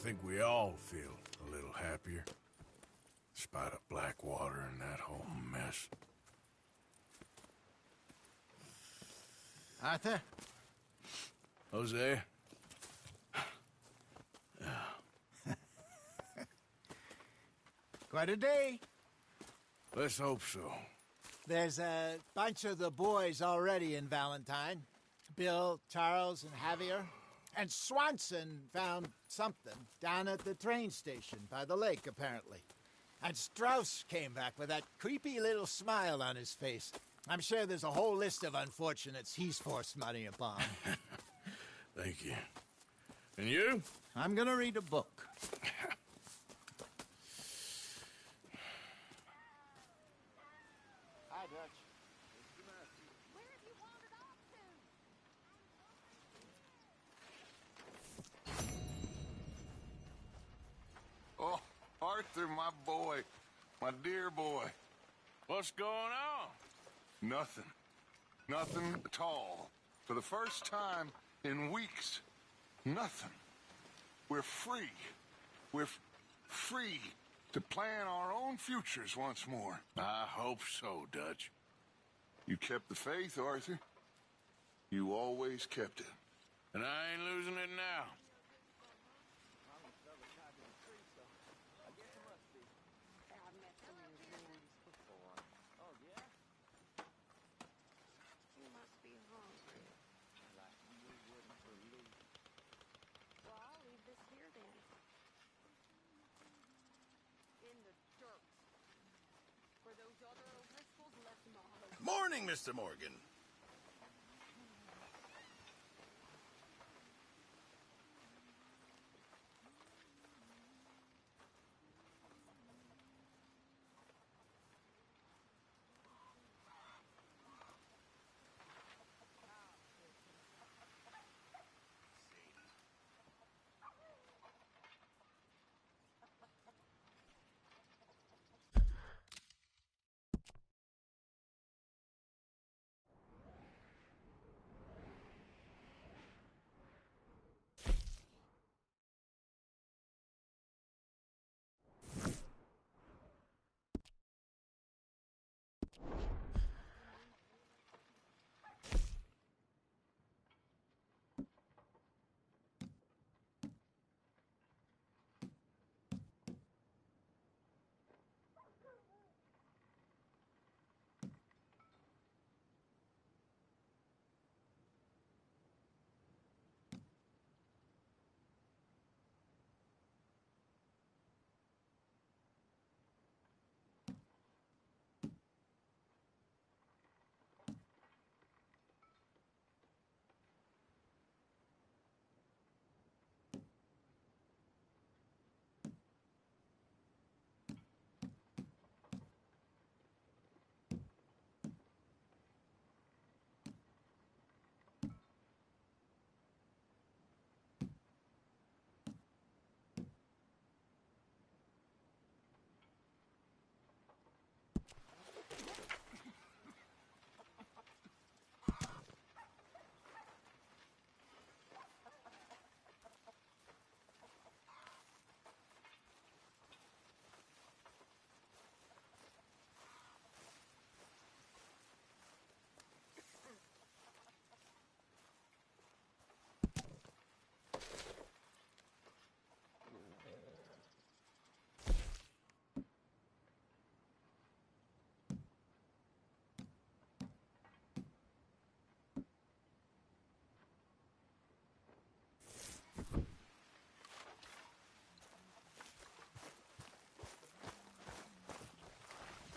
think we all feel a little happier. Despite of Blackwater and that whole mess. Arthur? Jose? Quite a day. Let's hope so. There's a bunch of the boys already in Valentine. Bill, Charles, and Javier. And Swanson found something down at the train station by the lake, apparently. And Strauss came back with that creepy little smile on his face. I'm sure there's a whole list of unfortunates he's forced money upon. Thank you. And you? I'm gonna read a book. Hi, Dutch. Where have you wandered off to? Oh, Arthur, my boy. My dear boy. What's going on? Nothing. Nothing at all. For the first time in weeks. Nothing. We're free. We're free to plan our own futures once more. I hope so, Dutch. You kept the faith, Arthur. You always kept it. And I ain't losing it now. I've met some of your boys before. Oh, yeah? You must be hungry. Like you wouldn't believe. Well, I'll leave this here then. In the dirt. Where those other O'Driscolls left them all. Morning, Mr. Morgan.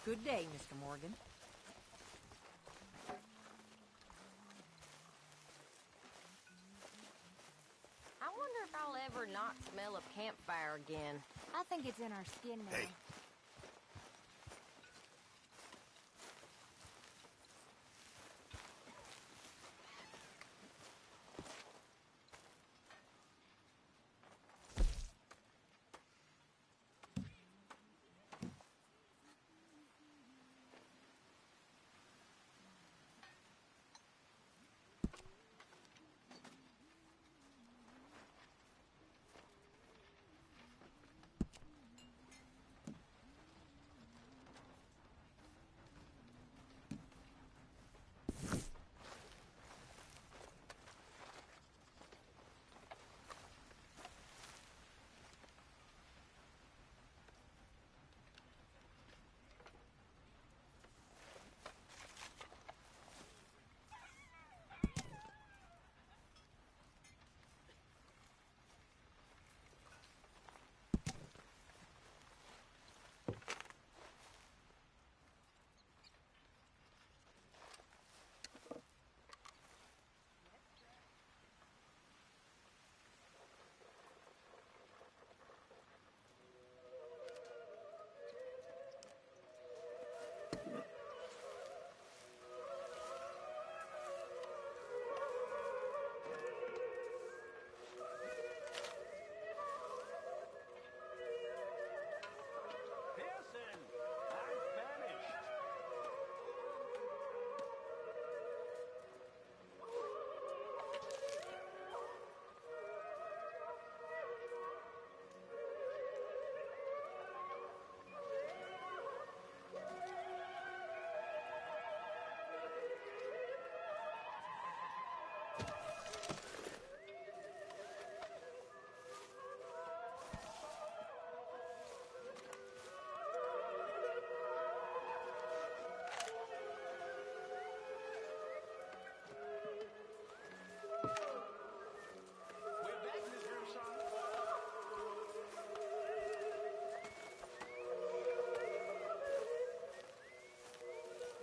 Good day, Mr. Morgan. I wonder if I'll ever not smell a campfire again. I think it's in our skin now. Hey. Pearson, I'm famished. We're back, Miss Grimshaw.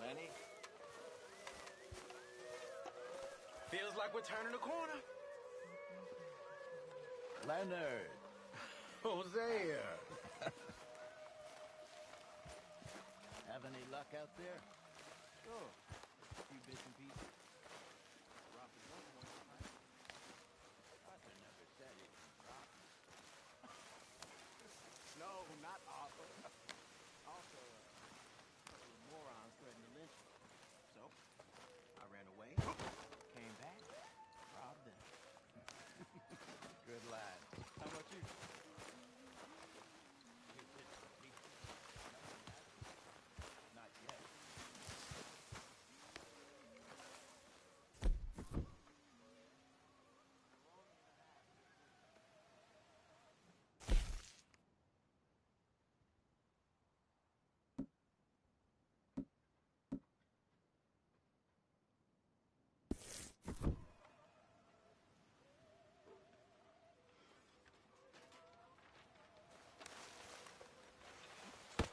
Lenny? Feels like we're turning a corner. Leonard. Hosea. Have any luck out there? Sure. A few bits and pieces. Robbed one tonight. Arthur never said it was rotten. No, not Arthur. Also, a couple of morons threatened to lynch me. So, I ran away, came back, robbed them. Good lad. How about you? Not yet.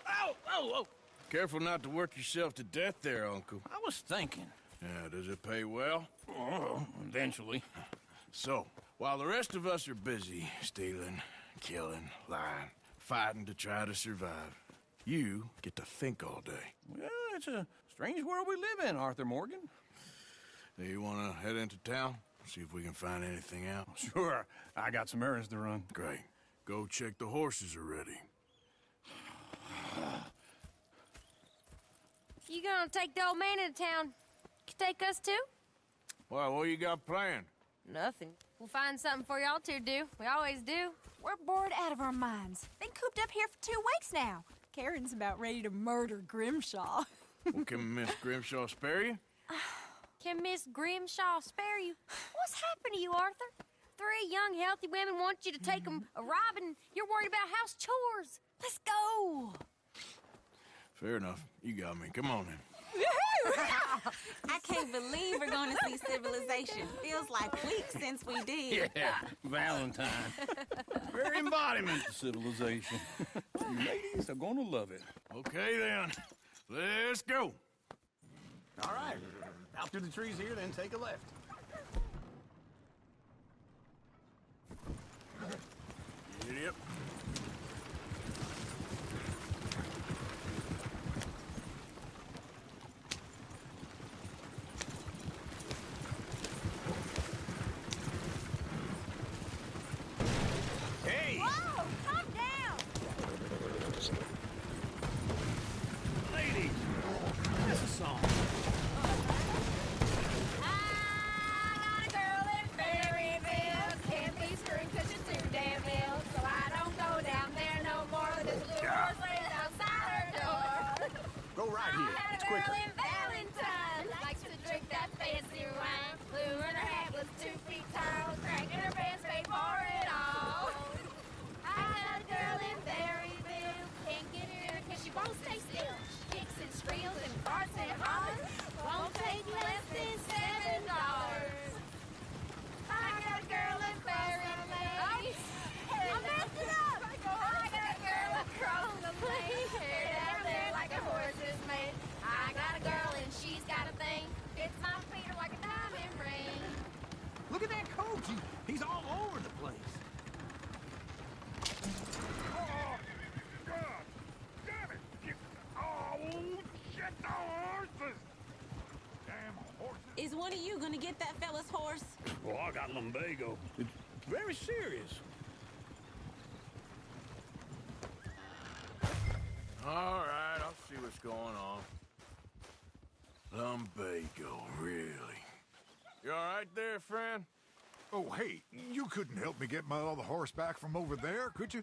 Ow! Oh, oh! Careful not to work yourself to death there, Uncle. I was thinking. Yeah, does it pay well? Oh, eventually. So, while the rest of us are busy stealing, killing, lying, fighting to try to survive, you get to think all day. Well, it's a strange world we live in, Arthur Morgan. Do you want to head into town? See if we can find anything out? Sure, I got some errands to run. Great. Go check the horses are ready. You gonna take the old man into town? You take us too? Well, what you got planned? Nothing. We'll find something for y'all to do. We always do. We're bored out of our minds. Been cooped up here for 2 weeks now. Karen's about ready to murder Grimshaw. Well, can Miss Grimshaw spare you? Can Miss Grimshaw spare you? What's happened to you, Arthur? 3 young, healthy women want you to take them a robbing. You're worried about house chores. Let's go. Fair enough. You got me. Come on then. I can't believe we're going to see civilization. Feels like weeks since we did. Yeah, Valentine. Very embodiment of civilization. You ladies are gonna love it. Okay then. Let's go. All right. Out through the trees here, then take a left. Yep. Hey! Whoa, calm down. Ladies! That's a song. I gonna get that fella's horse? Well, I got lumbago. It's very serious. All right, I'll see what's going on. Lumbago, really? You all right there, friend? Oh, hey, you couldn't help me get my other horse back from over there, could you?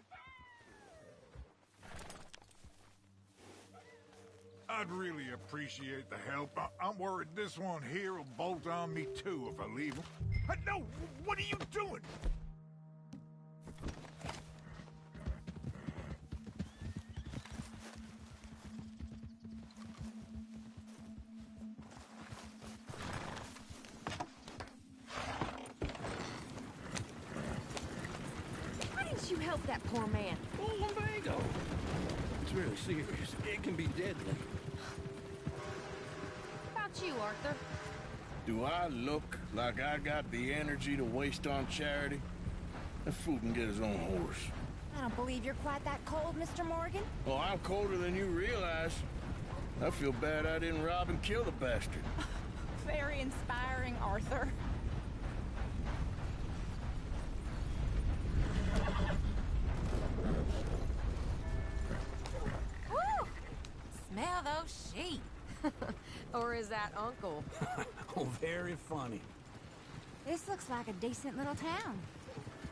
I'd really appreciate the help. I'm worried this one here will bolt on me too if I leave him. No, what are you doing? Why didn't you help that poor man? Oh, lumbago. It's really serious. It can be deadly. How about you, Arthur? Do I look like I got the energy to waste on charity? That fool can get his own horse. I don't believe you're quite that cold, Mr. Morgan. Oh, I'm colder than you realize. I feel bad I didn't rob and kill the bastard. Very inspiring, Arthur. Woo! Smell those sheep. Or is that Uncle? Oh, very funny. This looks like a decent little town.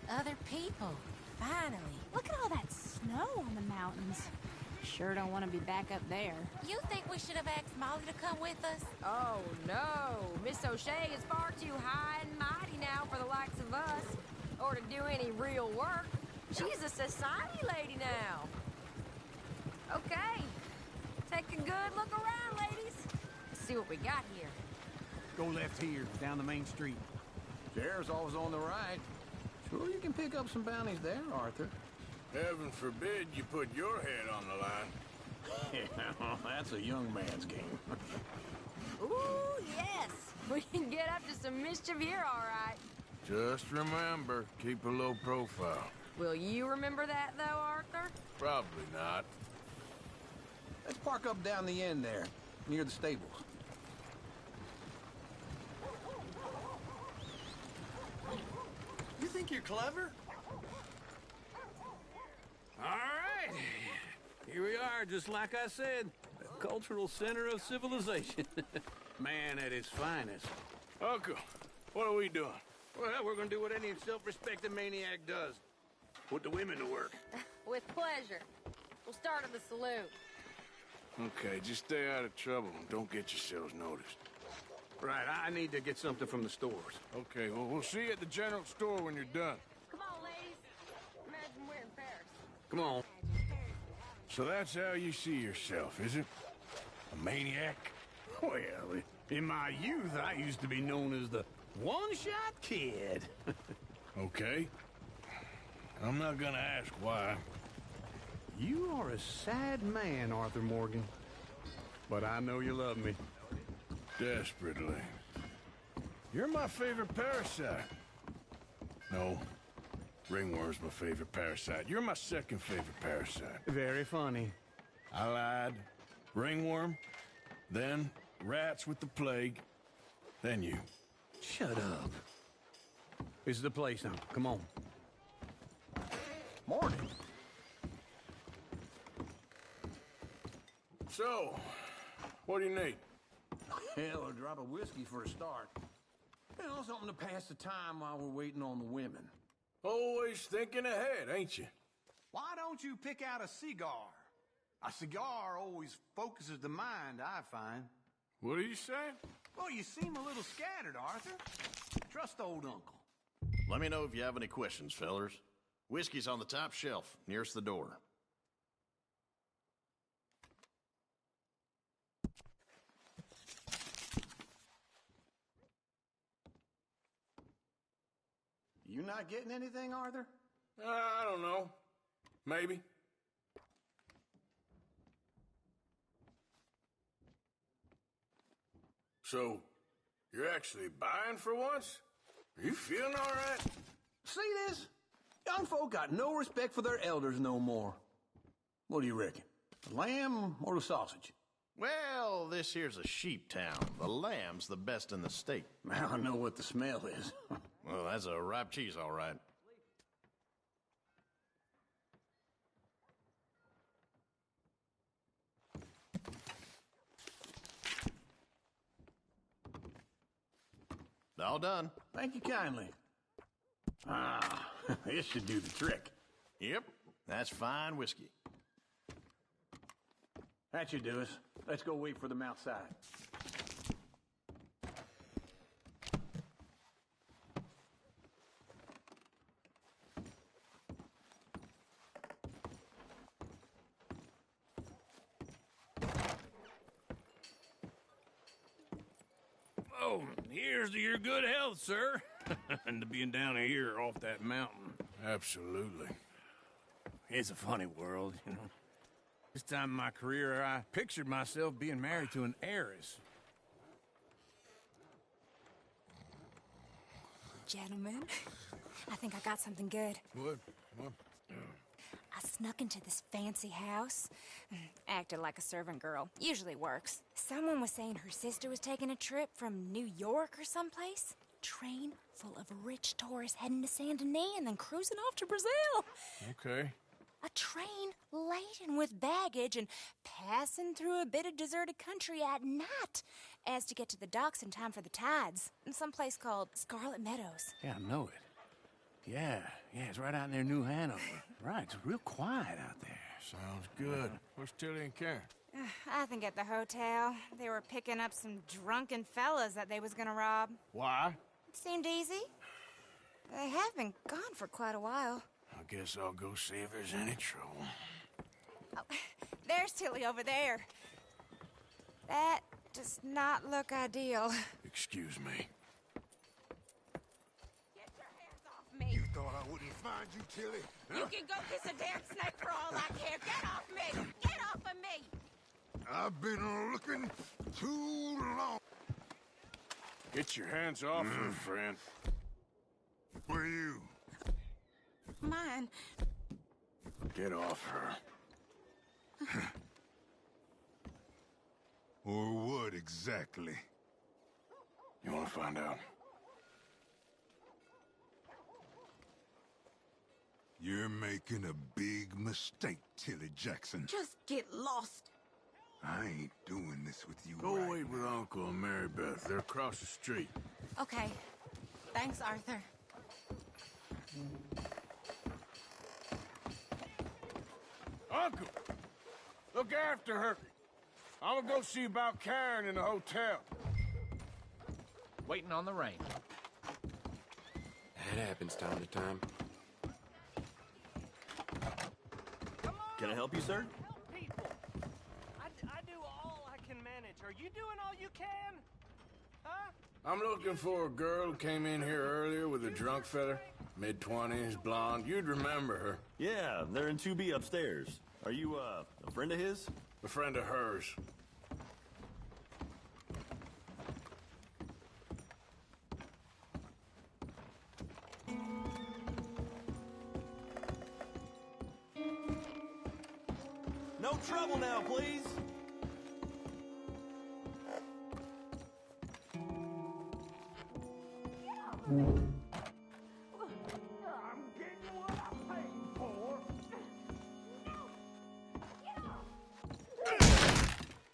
Other people. Finally. Look at all that snow on the mountains. Sure don't want to be back up there. You think we should have asked Molly to come with us? Oh, no. Miss O'Shea is far too high and mighty now for the likes of us. Or to do any real work. She's a society lady now. Okay. Take a good look around, ladies. Let's see what we got here. Go left here, down the main street. Sheriff's always on the right. Sure you can pick up some bounties there, Arthur. Heaven forbid you put your head on the line. Yeah, that's a young man's game. Ooh, yes. We can get up to some mischief here, all right. Just remember, keep a low profile. Will you remember that, though, Arthur? Probably not. Let's park up down the end there, near the stables. You think you're clever? All right. Here we are, just like I said. The cultural center of civilization. Man at its finest. Uncle, what are we doing? Well, we're gonna do what any self-respecting maniac does. Put the women to work. With pleasure. We'll start at the saloon. Okay, just stay out of trouble and don't get yourselves noticed. Right, I need to get something from the stores. Okay, well, we'll see you at the general store when you're done. Come on, ladies. Imagine we're in Paris. Come on. So that's how you see yourself, is it? A maniac? Well, in my youth, I used to be known as the one-shot kid. Okay. I'm not gonna ask why. You are a sad man, Arthur Morgan. But I know you love me. Desperately. You're my favorite parasite. No. Ringworm's my favorite parasite. You're my second favorite parasite. Very funny. I lied. Ringworm, then rats with the plague, then you. Shut up. This is the place now. Come on. Morning. So, what do you need? Hell, a drop of whiskey for a start. You know, something to pass the time while we're waiting on the women. Always thinking ahead, ain't you? Why don't you pick out a cigar? A cigar always focuses the mind, I find. What are you saying? Well, you seem a little scattered, Arthur. Trust old Uncle. Let me know if you have any questions, fellers. Whiskey's on the top shelf, nearest the door. You not getting anything, Arthur? I don't know. Maybe. So, you're actually buying for once? Are you feeling all right? See this? Young folk got no respect for their elders no more. What do you reckon? The lamb or the sausage? Well, this here's a sheep town. The lamb's the best in the state. I don't know what the smell is. Well, that's a ripe cheese, all right. All done. Thank you kindly. Ah, this should do the trick. Yep, that's fine whiskey. That should do us. Let's go wait for them outside. Oh, here's to your good health, sir. And to being down here off that mountain. Absolutely. It's a funny world, you know. This time in my career, I pictured myself being married to an heiress. Gentlemen, I think I got something good. What? I snuck into this fancy house, acted like a servant girl. Usually works. Someone was saying her sister was taking a trip from New York or someplace. Train full of rich tourists heading to Saint Denis and then cruising off to Brazil. Okay. A train laden with baggage and passing through a bit of deserted country at night as to get to the docks in time for the tides in some place called Scarlet Meadows. Yeah, I know it. Yeah, it's right out near New Hanover. Right, it's real quiet out there. Sounds good. Where's Tilly and Karen? I think at the hotel. They were picking up some drunken fellas that they was gonna rob. Why? It seemed easy. They have been gone for quite a while. I guess I'll go see if there's any trouble. Oh, there's Tilly over there. That does not look ideal. Excuse me. Get your hands off me. You thought I wouldn't find you, Tilly? You can go kiss a damn snake for all I care. Get off me! Get off of me! I've been looking too long. Get your hands off her, friend. Who are you? Mine. Get off her. Or what exactly? You want to find out? You're making a big mistake, Tilly Jackson. Just get lost. I ain't doing this with you Go right wait with now. Uncle and Mary Beth. They're across the street. Okay. Thanks, Arthur. Uncle! Look after her. I'm gonna go see about Karen in the hotel. Waiting on the rain. That happens time to time. Can I help you, sir? Help people. I do all I can manage. Are you doing all you can? Huh? I'm looking for a girl who came in here earlier with a drunk fella. Mid-20s, blonde. You'd remember her. Yeah, they're in 2B upstairs. Are you, a friend of his? A friend of hers. No trouble now, please. I'm getting what I paid for.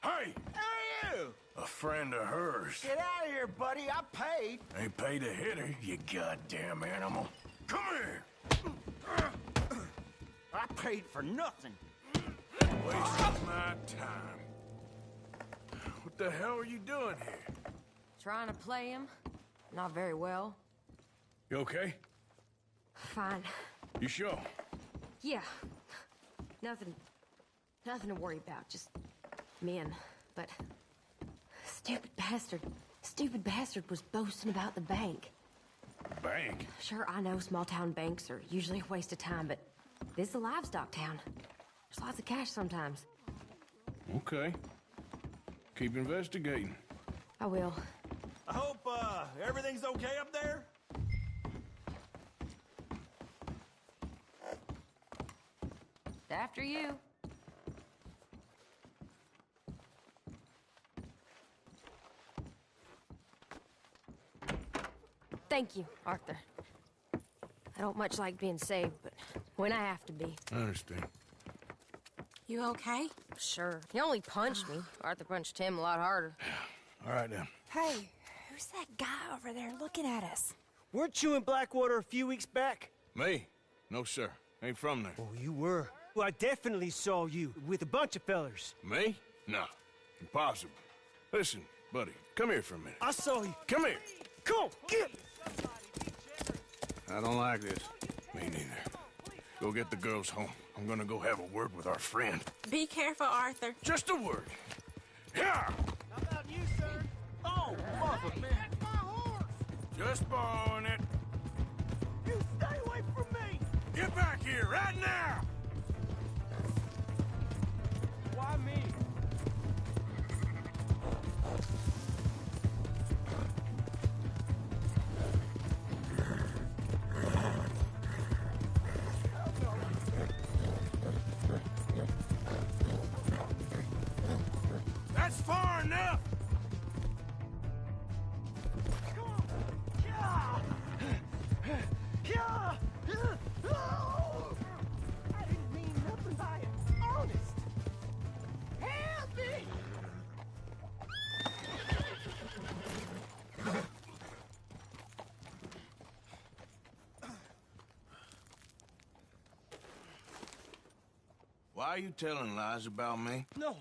Hey! Who are you? A friend of hers. Get out of here, buddy. I paid. Ain't paid to hit her, you goddamn animal. Come here! I paid for nothing. Wasting my time. What the hell are you doing here? Trying to play him. Not very well. You okay? Fine. You sure? Yeah. Nothing to worry about. Just men. But stupid bastard was boasting about the bank. Bank? Sure, I know small town banks are usually a waste of time, but this is a livestock town. There's lots of cash sometimes. Okay. Keep investigating. I will. I hope, everything's okay up there? After you. Thank you, Arthur. I don't much like being saved, but when I have to be. I understand. You okay? Sure. He only punched me. Arthur punched him a lot harder. All right, then. Hey, who's that guy over there looking at us? Weren't you in Blackwater a few weeks back? Me? No, sir. Ain't from there. Oh, you were. Well, I definitely saw you with a bunch of fellers. Me? No. Impossible. Listen, buddy, come here for a minute. I saw you. Come here. Come on, get! I don't like this. Me neither. Go get the girls home. I'm gonna go have a word with our friend. Be careful, Arthur. Just a word. Yeah! How about you, sir? Oh, mother, man. That's my horse! Just borrowing it. You stay away from me! Get back here, right now! Why me? That's far enough! Come on! Yeah! Yeah! Oh! I didn't mean nothing by it. Honest! Help me! Why are you telling lies about me? No.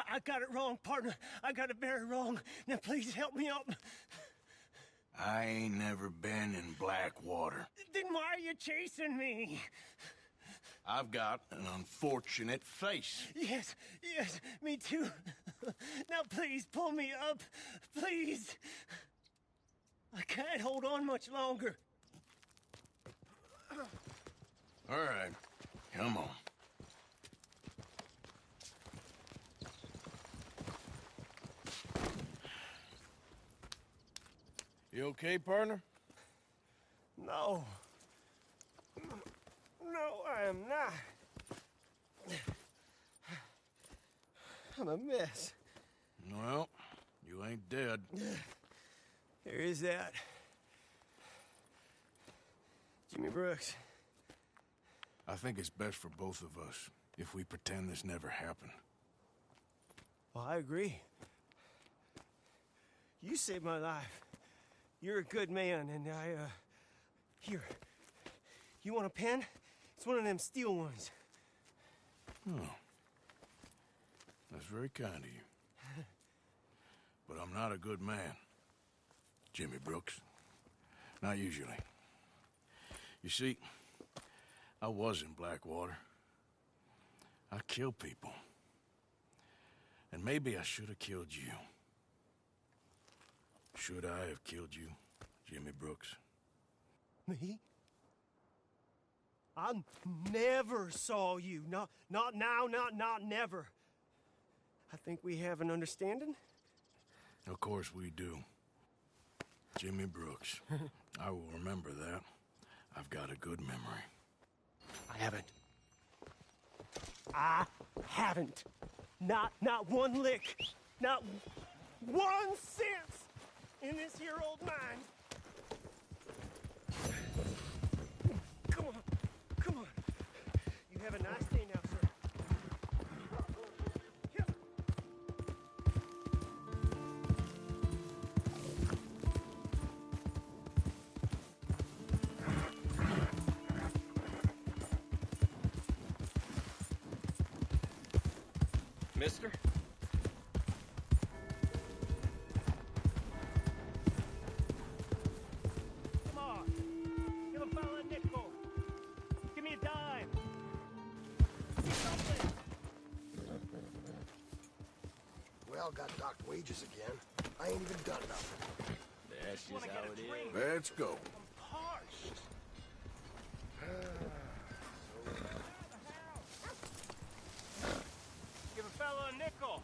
I got it wrong, partner. I got it very wrong. Now, please help me up. I ain't never been in Blackwater. Then why are you chasing me? I've got an unfortunate face. Yes, me too. Now, please, pull me up. Please. I can't hold on much longer. All right, come on. You okay, partner? No. No, I am not. I'm a mess. Well, you ain't dead. There is that. Jimmy Brooks. I think it's best for both of us if we pretend this never happened. Well, I agree. You saved my life. You're a good man, and here. You want a pen? It's one of them steel ones. Oh. That's very kind of you. But I'm not a good man, Jimmy Brooks. Not usually. You see, I was in Blackwater. I killed people. And maybe I should have killed you. Should I have killed you, Jimmy Brooks? Me? I never saw you. Not now, not never. I think we have an understanding. Of course we do. Jimmy Brooks. I will remember that. I've got a good memory. I haven't. Not one lick. Not 1 cent in this here old mine. Come on. You have a nice day now, sir. Here. Mister? Come on. Give a fella a nickel. Give me a dime. Something. Well, got docked wages again. I ain't even done nothing. That's just how it is. Let's go. Parched. Give a fella a nickel.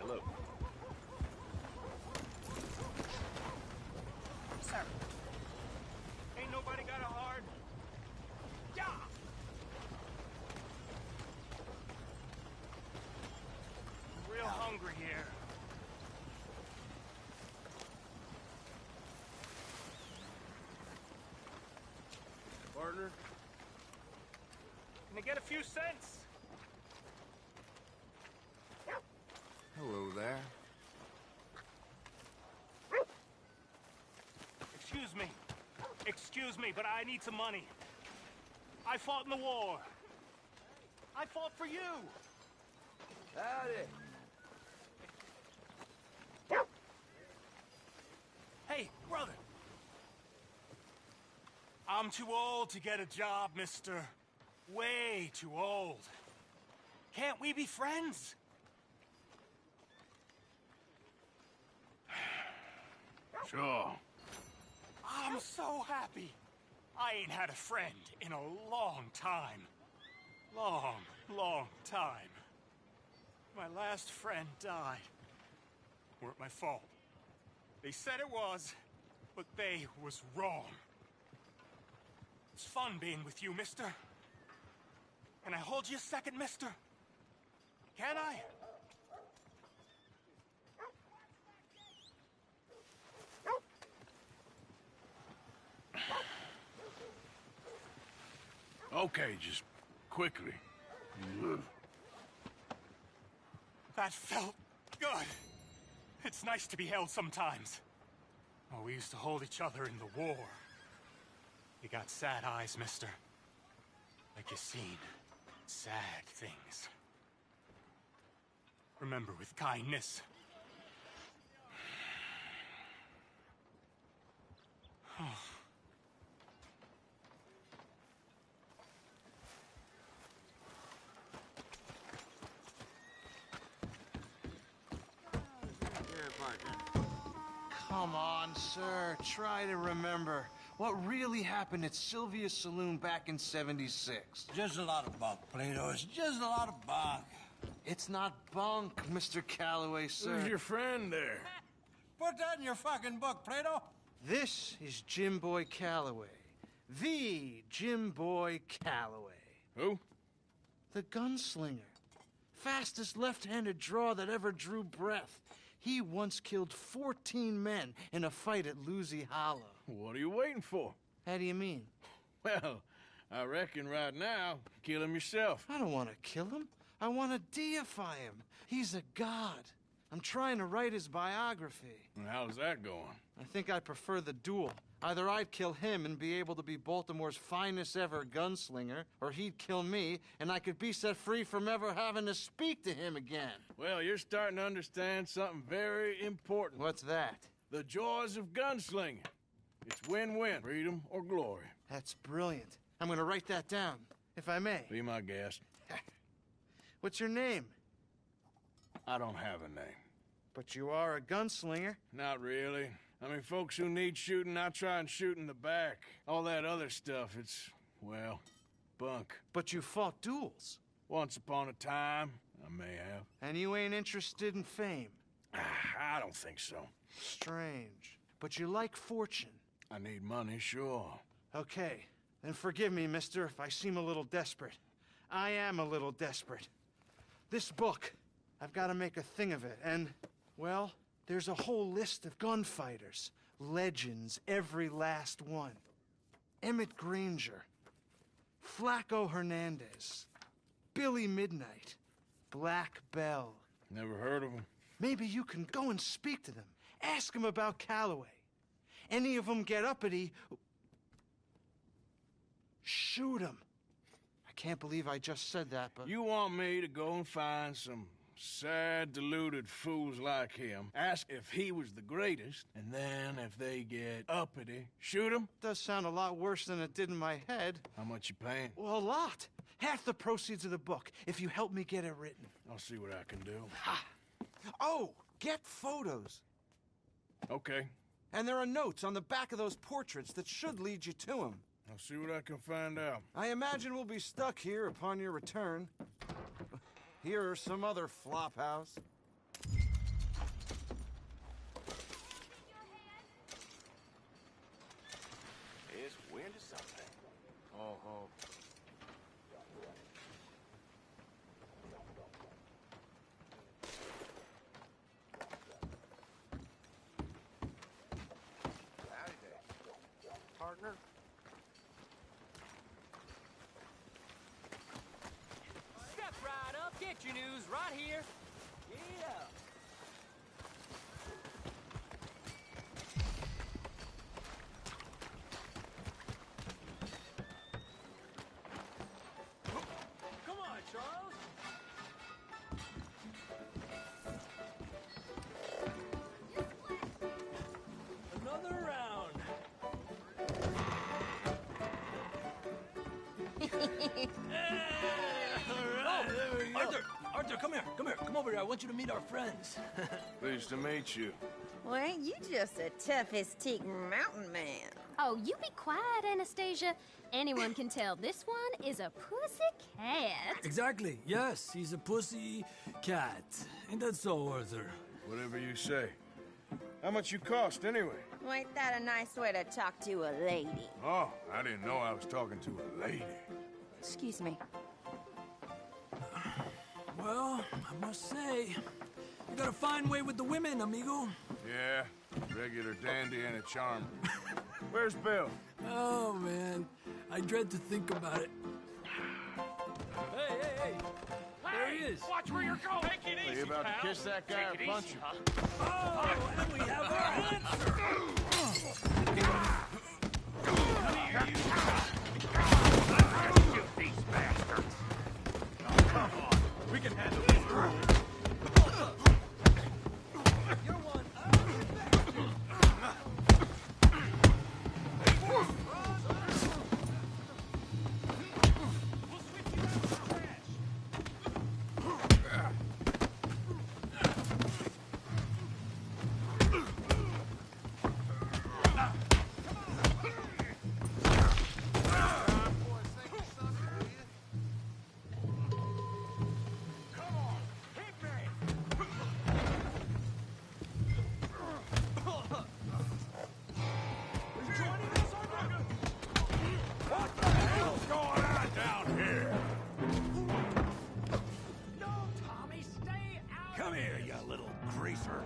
Hello. Sir. Ain't nobody got a hard. Yeah. partner? Can I get a few cents? Hello there. Excuse me, but I need some money. I fought in the war. I fought for you. Howdy. Hey, brother. I'm too old to get a job, mister. Way too old. Can't we be friends? Sure. I'm so happy. I ain't had a friend in a long time. Long time. My last friend died. Weren't my fault. They said it was, but they was wrong. It's fun being with you, mister. Can I hold you a second, mister? Can I? Okay, just quickly. That felt good. It's nice to be held sometimes. Oh, we used to hold each other in the war. You got sad eyes, mister. Like you seen sad things. Remember with kindness. Come on, sir. Try to remember what really happened at Sylvia's Saloon back in '76. Just a lot of bunk, Plato. It's just a lot of bunk. It's not bunk, Mr. Calloway, sir. Who's your friend there? Put that in your fucking book, Plato. This is Jim Boy Calloway. The Jim Boy Calloway. Who? The gunslinger. Fastest left-handed draw that ever drew breath. He once killed 14 men in a fight at Lucy Hollow. What are you waiting for? How do you mean? Well, I reckon right now, kill him yourself. I don't want to kill him. I want to deify him. He's a god. I'm trying to write his biography. And how's that going? I think I prefer the duel. Either I'd kill him and be able to be Baltimore's finest ever gunslinger, or he'd kill me and I could be set free from ever having to speak to him again. Well, you're starting to understand something very important. What's that? The joys of gunslinging. It's win-win, freedom or glory. That's brilliant. I'm going to write that down, if I may. Be my guest. What's your name? I don't have a name. But you are a gunslinger. Not really. I mean, folks who need shooting, I try and shoot in the back. All that other stuff, it's, well, bunk. But you fought duels. Once upon a time, I may have. And you ain't interested in fame? I don't think so. Strange. But you like fortune. I need money, sure. Okay. Then forgive me, mister, if I seem a little desperate. I am a little desperate. This book, I've got to make a thing of it, and, well, there's a whole list of gunfighters. Legends, every last one. Emmett Granger. Flaco Hernandez. Billy Midnight. Black Bell. Never heard of them. Maybe you can go and speak to them. Ask them about Calloway. Any of them get uppity, shoot them. I can't believe I just said that, but... You want me to go and find some sad, deluded fools like him, ask if he was the greatest, and then if they get uppity, shoot him? Does sound a lot worse than it did in my head. How much you paying? Well, a lot. Half the proceeds of the book, if you help me get it written. I'll see what I can do. Ha! Oh, get photos. Okay. And there are notes on the back of those portraits that should lead you to him. I'll see what I can find out. I imagine we'll be stuck here upon your return. Here are some other flophouse. It's wind or something. Oh. Howdy there. Partner? Arthur, come here. Come over here. I want you to meet our friends. Pleased to meet you. Well, ain't you just a toughest teak mountain man? Oh, you be quiet, Anastasia. Anyone can tell this one is a pussy cat. Exactly. Yes, he's a pussy cat. Ain't that so, Arthur? Whatever you say. How much you cost, anyway? Well, ain't that a nice way to talk to a lady? Oh, I didn't know I was talking to a lady. Excuse me. Well, I must say, you got a fine way with the women, amigo. Yeah, regular dandy and a charmer. Where's Bill? Oh, man. I dread to think about it. Hey! There he is. Watch where you're going. Take it Are easy, you about pal. to kiss that guy Take or it punch easy, him? huh? Oh, and we have our answer. You these bastards. Oh, come on. We can handle this. You're one. What the hell's going on down here? No, Tommy, stay out. Come here, you little greaser.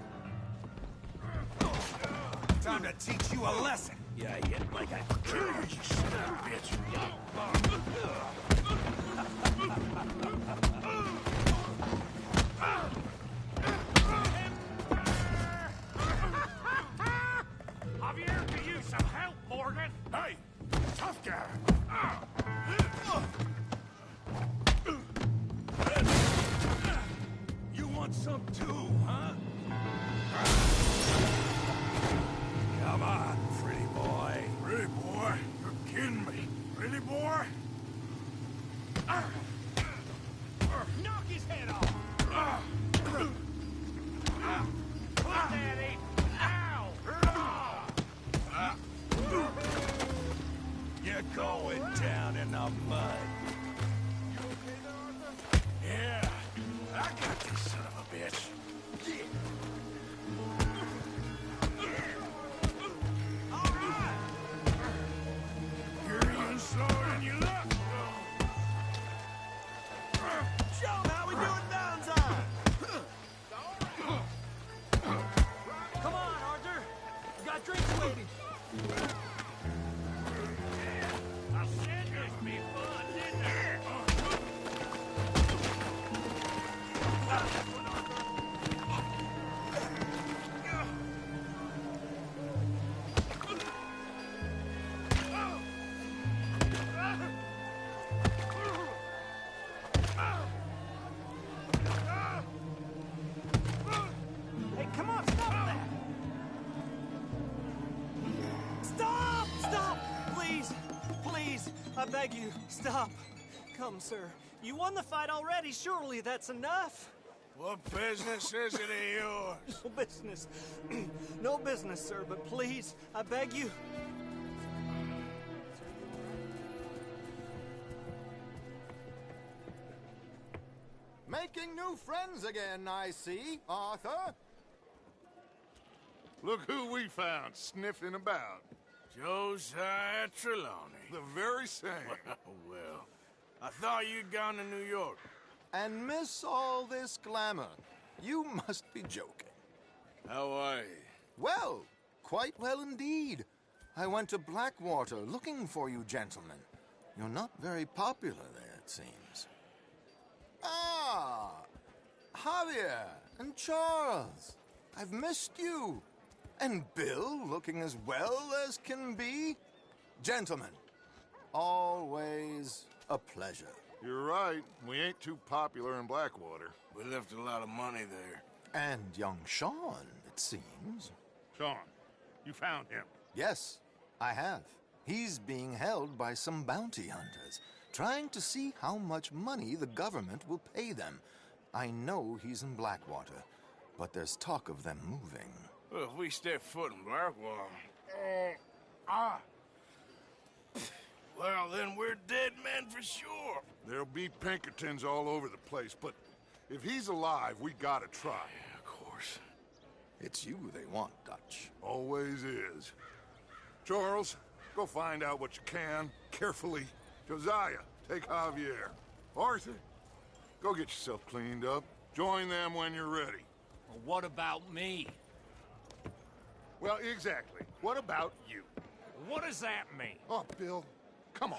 Time to teach you a lesson. You hit like a killer, you son of a bitch. Javier, could use some help, Morgan. Hey, tough guy. You want some too, huh? Come on, pretty boy. Pretty boy? You're kidding me. Pretty boy? Knock his head off! Put that in! Ow! You're going down in the mud. You okay there, Arthur? Yeah. I got this son of a bitch. All right! You're even slower than you look. Show 'em how we do it downtime. Come on, Arthur. We got drinks waiting. I said there'd be fun, didn't there? Hey, come on, stop that! Stop! Stop! Please! Please! I beg you, stop. Come, sir. You won the fight already. Surely that's enough. What business is it of yours? No business. No business, sir, but please, I beg you. Making new friends again, I see, Arthur. Look who we found sniffing about. Josiah Trelawney. The very same. Well, I thought you'd gone to New York. And miss all this glamour. You must be joking. How are you? Well, quite well indeed. I went to Blackwater looking for you gentlemen. You're not very popular there, it seems. Ah, Javier and Charles. I've missed you. And Bill looking as well as can be. Gentlemen, always a pleasure. You're right. We ain't too popular in Blackwater. We left a lot of money there. And young Sean, it seems. Sean, you found him. Yes, I have. He's being held by some bounty hunters. trying to see how much money the government will pay them. I know he's in Blackwater, but there's talk of them moving. Well, if we step foot in Blackwater... Well, then we're dead men for sure. There'll be Pinkertons all over the place, but if he's alive, we gotta try. Yeah, of course. It's you they want, Dutch. Always is. Charles, go find out what you can, carefully. Josiah, take Javier. Arthur, go get yourself cleaned up. Join them when you're ready. Well, what about me? Well, exactly. What about you? What does that mean? Oh, Bill, come on.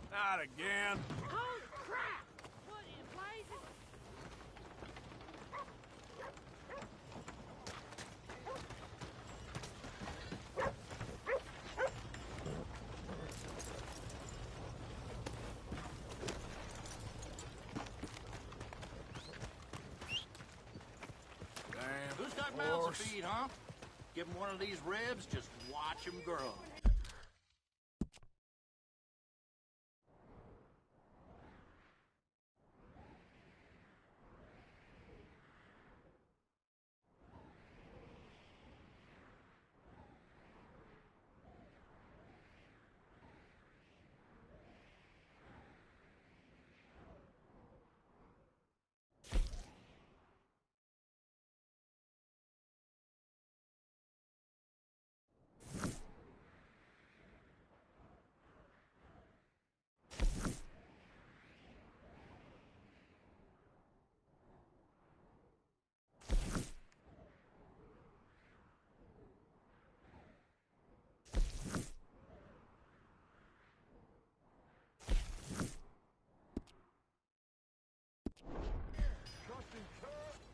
Not again. Holy crap! What in blazes? Damn. Who's got mouths to feed, huh? Give him one of these ribs, just watch him grow.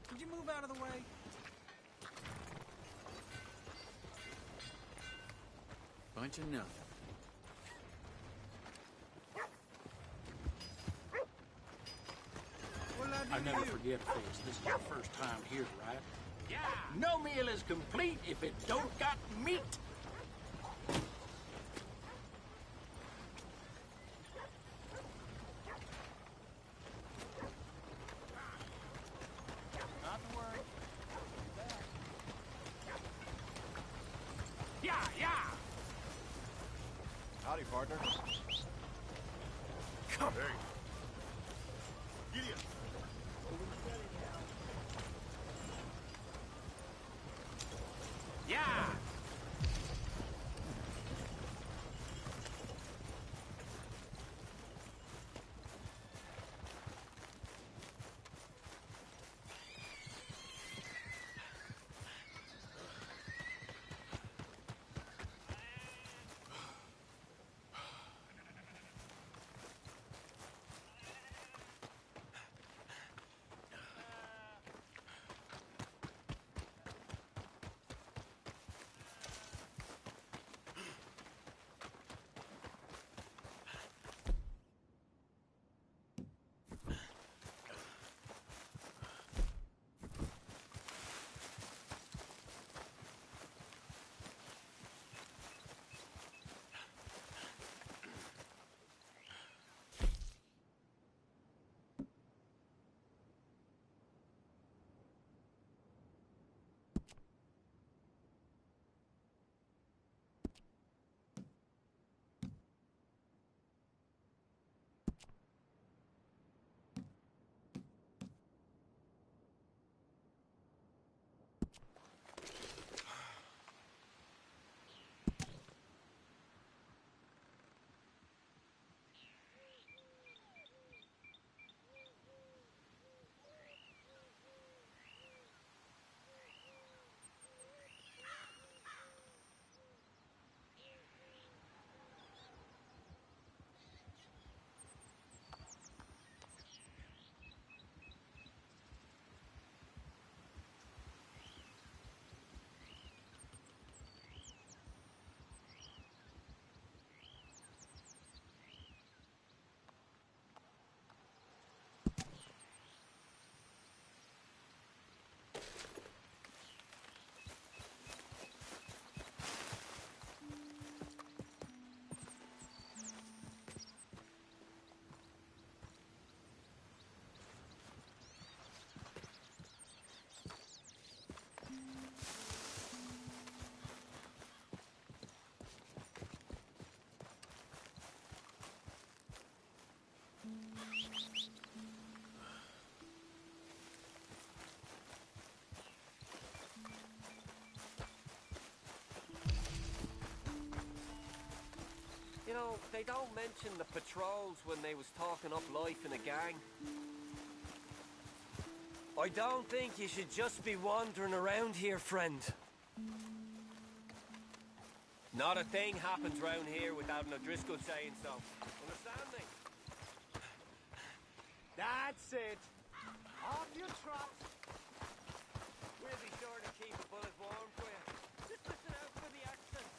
Could you move out of the way? Bunch of nothing. I never forget a face. This is your first time here, right? Yeah! No meal is complete if it don't got meat! Not to worry. Yeah, yeah! Howdy, partner. Come on. Gideon. Yeah! they don't mention the patrols when they was talking up life in a gang. I don't think you should just be wandering around here, friend. Not a thing happens round here without an O'Driscoll saying so. Understand me? That's it. Off your trot. We'll be sure to keep a bullet warm for you. Just listen out for the accent.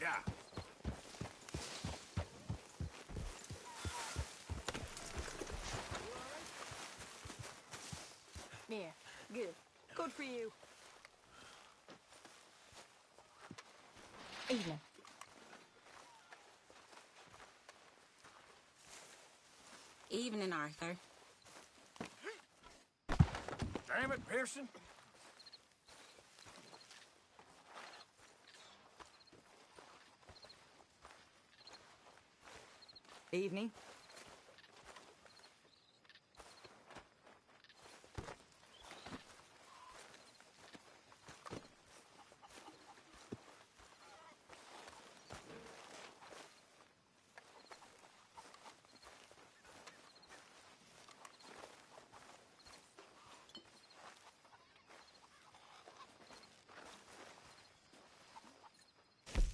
Yeah. Yeah, good. Good for you. Evening. Evening, Arthur. Damn it, Pearson. Evening.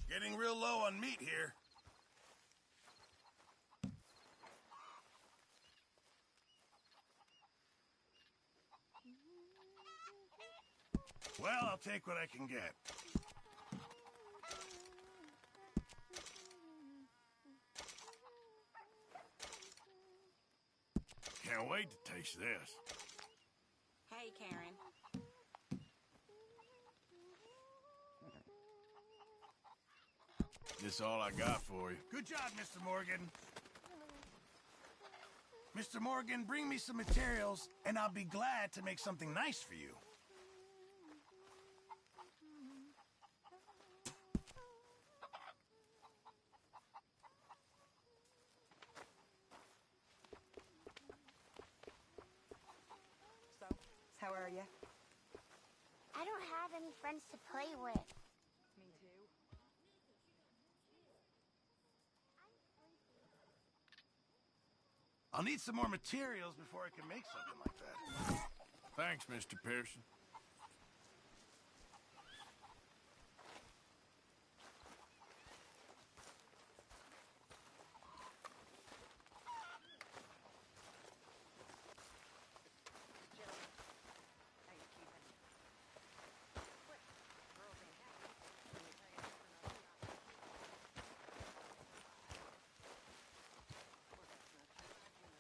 Getting real low on meat here. Well, I'll take what I can get. Can't wait to taste this. Hey, Karen. This all I got for you. Good job, Mr. Morgan. Mr. Morgan, bring me some materials, and I'll be glad to make something nice for you. So, how are you? I don't have any friends to play with. Me too. I'll need some more materials before I can make something like that. Thanks, Mr. Pearson.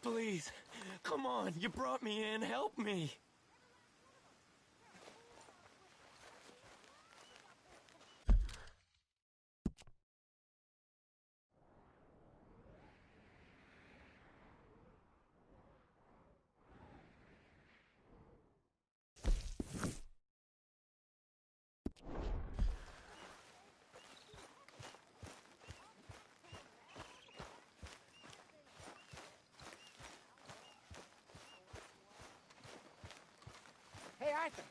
Please, come on, you brought me in, help me. Hey, Arthur.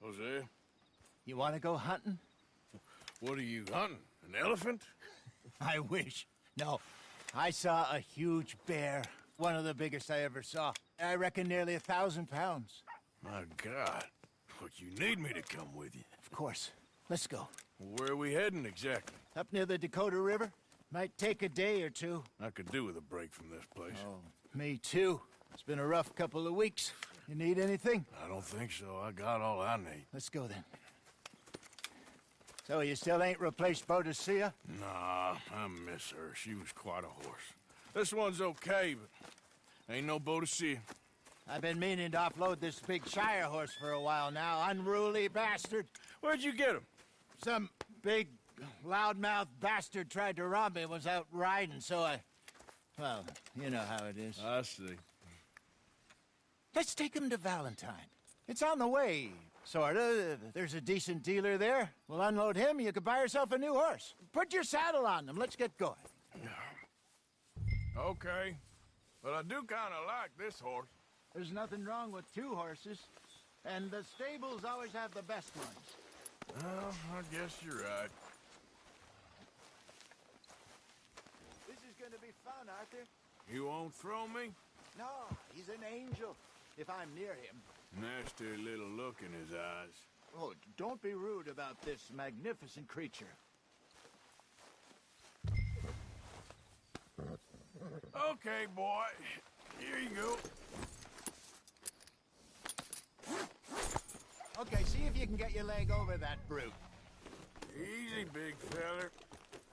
Jose? You want to go hunting? What are you hunting? An elephant? I wish. No. I saw a huge bear. One of the biggest I ever saw. I reckon nearly 1,000 pounds. My God. Look, you need me to come with you. Of course. Let's go. Where are we heading exactly? Up near the Dakota River. Might take a day or two. I could do with a break from this place. Oh, me too. It's been a rough couple of weeks. You need anything? I don't think so. I got all I need. Let's go then. So you still ain't replaced Boadicea? Nah, I miss her. She was quite a horse. This one's okay, but ain't no Boadicea. I've been meaning to offload this big Shire horse for a while now. Unruly bastard. Where'd you get him? Some big, loudmouth bastard tried to rob me, was out riding, so I... Well, you know how it is. I see. Let's take him to Valentine. It's on the way, sorta. There's a decent dealer there. We'll unload him, you can buy yourself a new horse. Put your saddle on him, let's get going. Okay, but I do kind of like this horse. There's nothing wrong with two horses, and the stables always have the best ones. Well, I guess you're right. This is gonna be fun, Arthur. You won't throw me? No, he's an angel, if I'm near him. Nasty little look in his eyes. Oh, don't be rude about this magnificent creature. Okay, boy. Here you go. Okay, see if you can get your leg over that brute. Easy, big feller.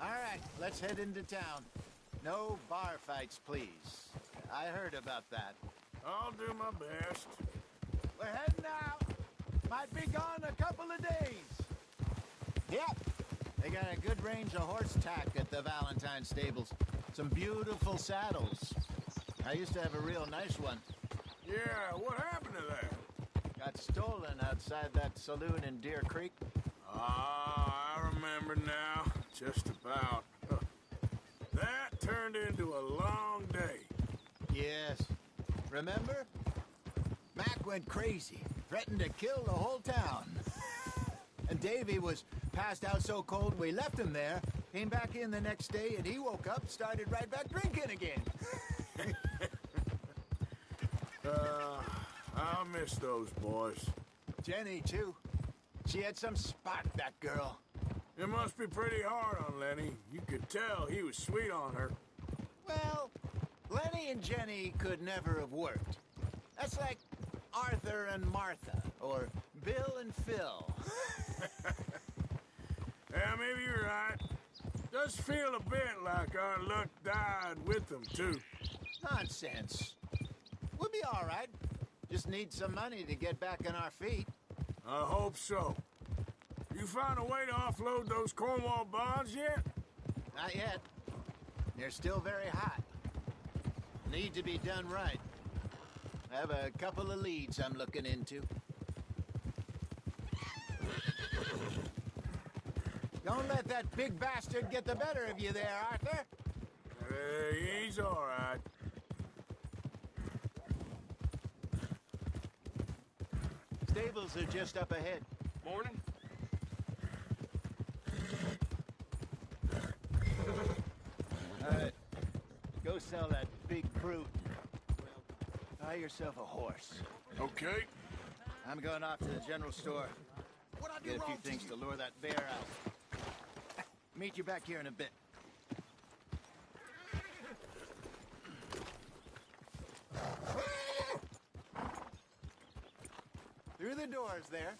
All right, let's head into town. No bar fights, please. I heard about that. I'll do my best. We're heading out. Might be gone a couple of days. Yep. They got a good range of horse tack at the Valentine stables. Some beautiful saddles. I used to have a real nice one. Yeah, what happened to that? Got stolen outside that saloon in Deer Creek. Ah, I remember now. Just about. that turned into a long day. Yes. Remember? Mac went crazy, threatened to kill the whole town. And Davy was passed out so cold we left him there, came back in the next day, and he woke up, started right back drinking again. I'll miss those boys. Jenny, too. She had some spark, that girl. It must be pretty hard on Lenny. You could tell he was sweet on her. Well, Lenny and Jenny could never have worked. That's like Arthur and Martha, or Bill and Phil. Yeah, maybe you're right. Does feel a bit like our luck died with them, too. Nonsense. We'll be all right. Just need some money to get back on our feet. I hope so. You find a way to offload those Cornwall bonds yet? Not yet. They're still very hot. Need to be done right. I have a couple of leads I'm looking into. Don't let that big bastard get the better of you there, Arthur. He's all right. Stables are just up ahead. Morning. All right. Go sell that big brute. Well, buy yourself a horse. Okay. I'm going off to the general store. Get a few things to lure that bear out. Meet you back here in a bit. Through the doors there.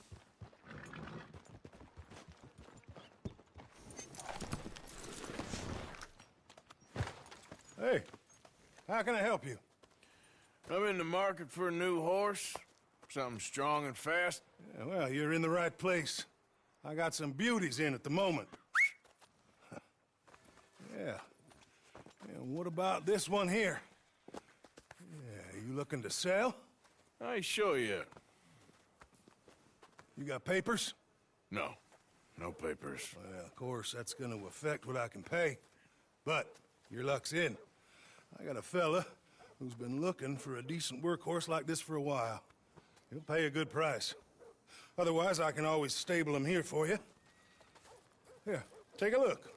Hey, how can I help you? I'm in the market for a new horse. Something strong and fast. Yeah, well, you're in the right place. I got some beauties in at the moment. Yeah. And what about this one here? Yeah, you looking to sell? I show you. You got papers? No. No papers. Well, of course, that's gonna affect what I can pay. But your luck's in. I got a fella who's been looking for a decent workhorse like this for a while. He'll pay a good price. Otherwise, I can always stable him here for you. Here, take a look.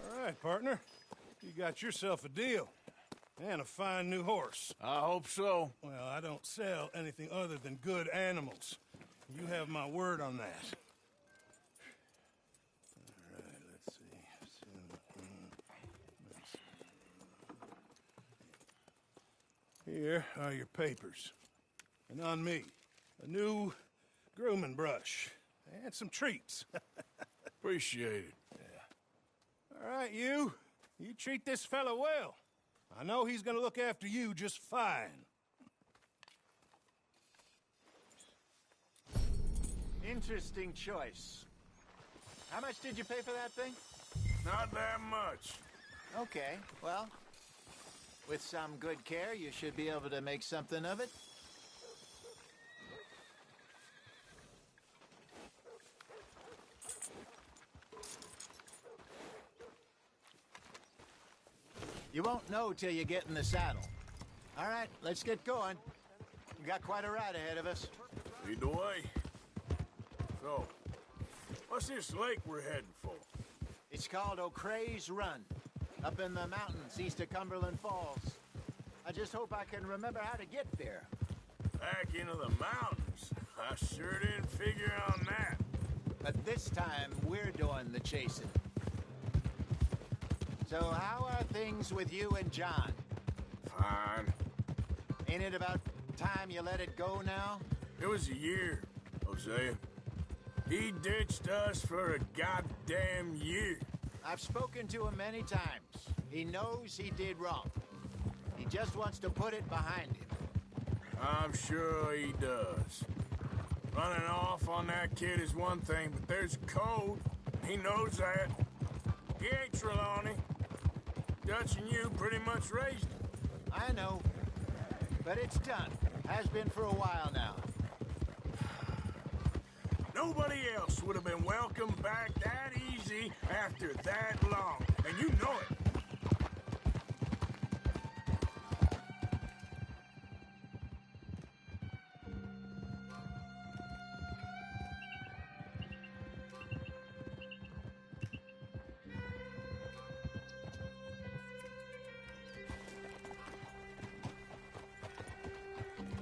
All right, partner. You got yourself a deal. And a fine new horse. I hope so. Well, I don't sell anything other than good animals. You have my word on that. All right, let's see. Here are your papers. And on me, a new grooming brush. And some treats. Appreciate it. All right, you treat this fella well. I know he's gonna look after you just fine. Interesting choice. How much did you pay for that thing? Not that much. Okay, well, with some good care, you should be able to make something of it. You won't know till you get in the saddle. All right, let's get going. We got quite a ride ahead of us. Lead the way. So, what's this lake we're heading for? It's called O'Creagh's Run, up in the mountains east of Cumberland Falls. I just hope I can remember how to get there. Back into the mountains? I sure didn't figure on that. But this time, we're doing the chasing. So how are things with you and John? Fine. Ain't it about time you let it go now? It was a year, Hosea. He ditched us for a goddamn year. I've spoken to him many times. He knows he did wrong. He just wants to put it behind him. I'm sure he does. Running off on that kid is one thing, but there's code. He knows that. He ain't Trelawney. Dutch and you pretty much raised him. I know. But it's done. Has been for a while now. Nobody else would have been welcomed back that easy after that long. And you know it.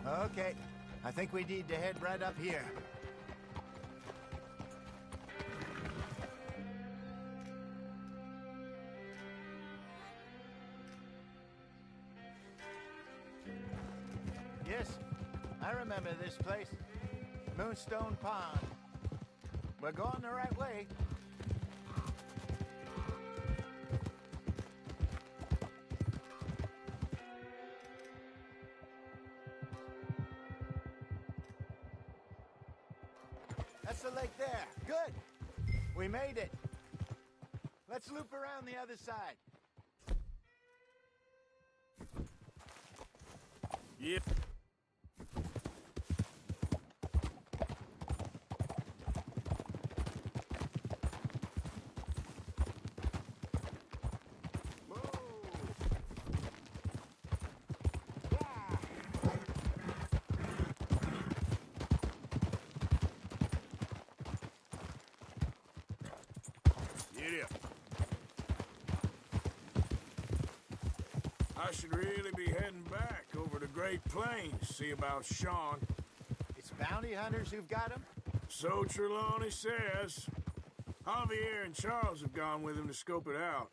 Okay, I think we need to head right up here. Yes, I remember this place. Moonstone Pond. We're going the right way. That's the lake there. Good. We made it. Let's loop around the other side. Yep. I should really be heading back over to Great Plains, see about Sean. It's bounty hunters who've got him? So Trelawney says. Javier and Charles have gone with him to scope it out.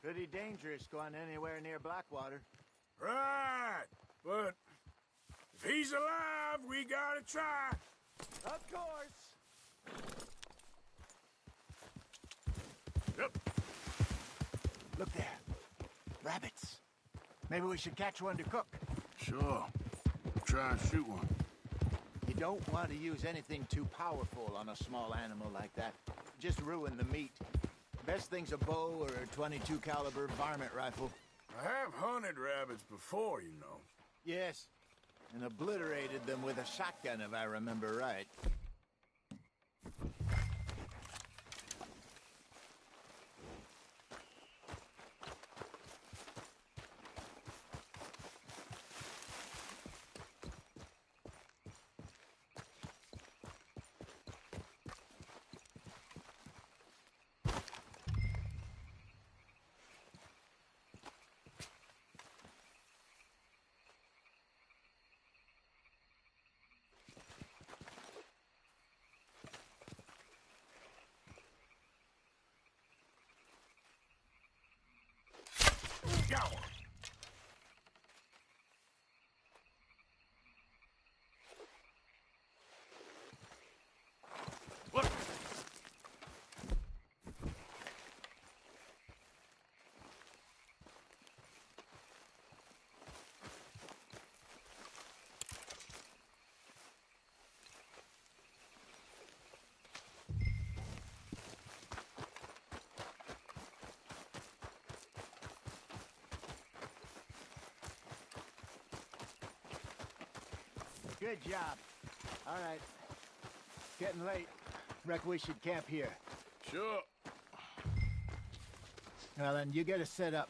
Pretty dangerous going anywhere near Blackwater. Right, but if he's alive, we gotta try. Of course. Yep. Look there. Rabbits. Maybe we should catch one to cook. Sure. Try and shoot one. You don't want to use anything too powerful on a small animal like that. Just ruin the meat. Best thing's a bow or a .22 caliber varmint rifle. I have hunted rabbits before, you know. Yes, and obliterated them with a shotgun, if I remember right. Got one. Look. Good job. All right. Getting late. Reckon we should camp here. Sure. Well, then, you get us set up.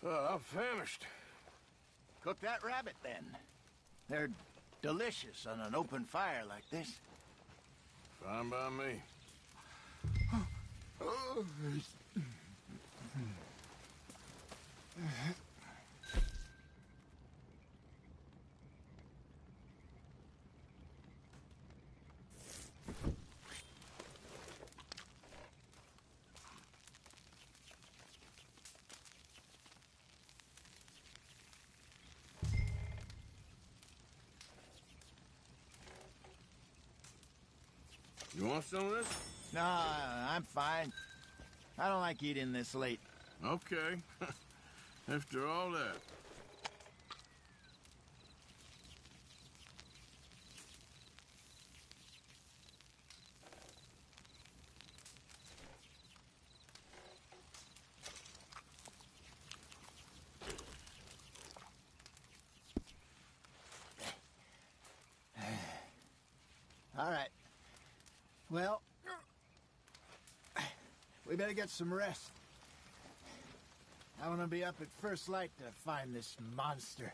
I'm famished. Cook that rabbit, then. They're delicious on an open fire like this. Fine by me. You want some of this? No, I'm fine. I don't like eating this late. Okay. After all that. All right. Well, we better get some rest. I want to be up at first light to find this monster.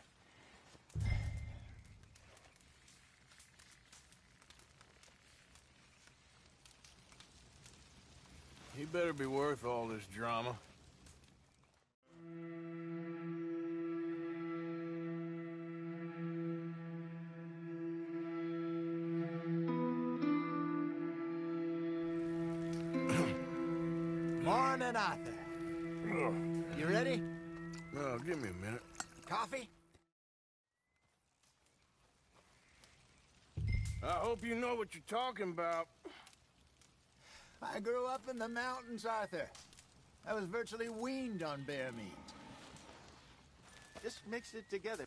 He better be worth all this drama. Morning, Arthur. You ready? Oh, give me a minute. Coffee? I hope you know what you're talking about. I grew up in the mountains, Arthur. I was virtually weaned on bear meat. Just mix it together.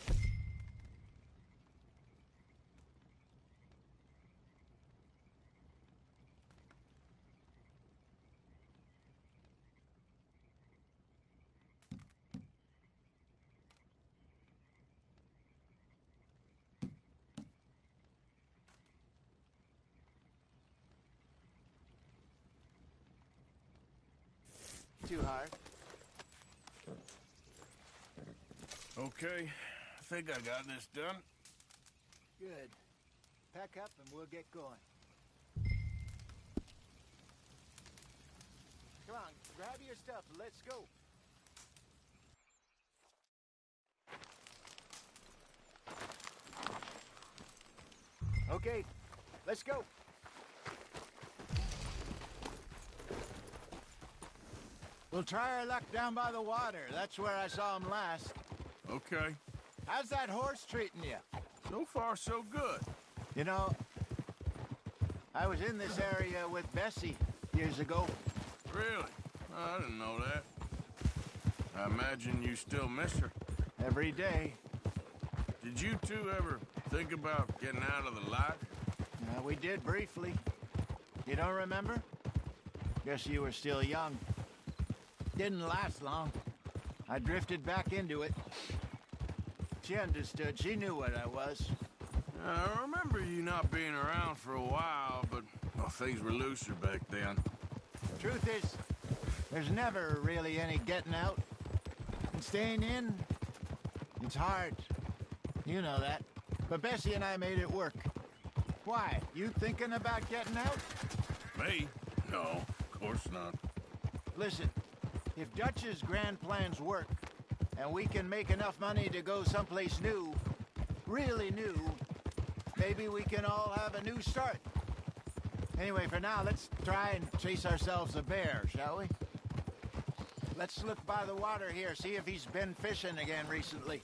Too hard. Okay, I think I got this done. Good. Pack up and we'll get going. Come on, grab your stuff and let's go. Okay, let's go. We'll try our luck down by the water. That's where I saw him last. Okay. How's that horse treating you? So far, so good. You know, I was in this area with Bessie years ago. Really? I didn't know that. I imagine you still miss her. Every day. Did you two ever think about getting out of the light? We did briefly. You don't remember? Guess you were still young. Didn't last long. I drifted back into it. She understood. She knew what I was. I remember you not being around for a while, but well, things were looser back then. Truth is, there's never really any getting out. And staying in, it's hard. You know that. But Bessie and I made it work. Why? You thinking about getting out? Me? No, of course not. Listen, if Dutch's grand plans work, and we can make enough money to go someplace new, really new, maybe we can all have a new start. Anyway, for now, let's try and chase ourselves a bear, shall we? Let's look by the water here, see if he's been fishing again recently.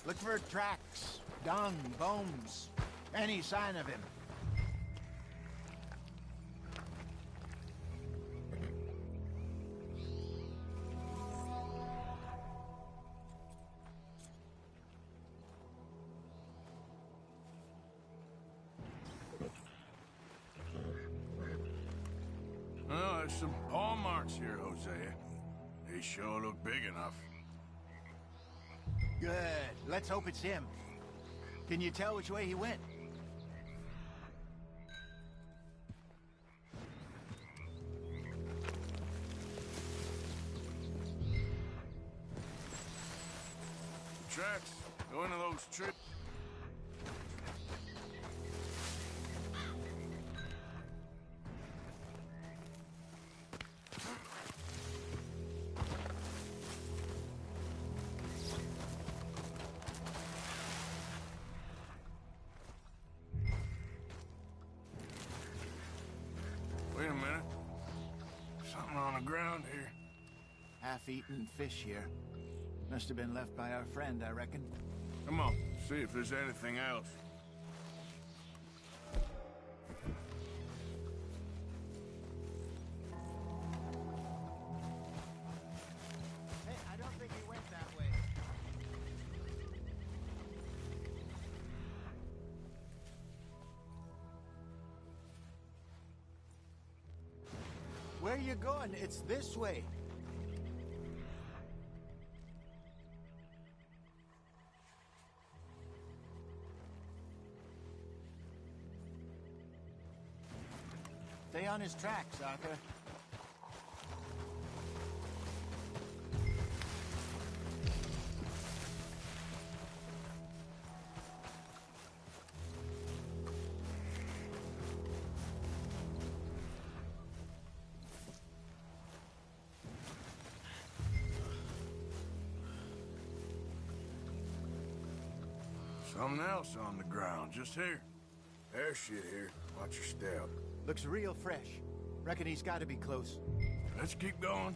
Look for tracks, dung, bones, any sign of him. There's some paw marks here, Hosea. They sure look big enough. Good. Let's hope it's him. Can you tell which way he went? Tracks. Go into those trips. Wait a minute. Something on the ground here. Half-eaten fish here. Must have been left by our friend, I reckon. Come on, see if there's anything else. Hey, I don't think he went that way. Where are you going? It's this way. Stay on his tracks, Arthur. Something else on the ground, just here. There's shit here. Watch your step. Looks real fresh. Reckon he's got to be close. Let's keep going.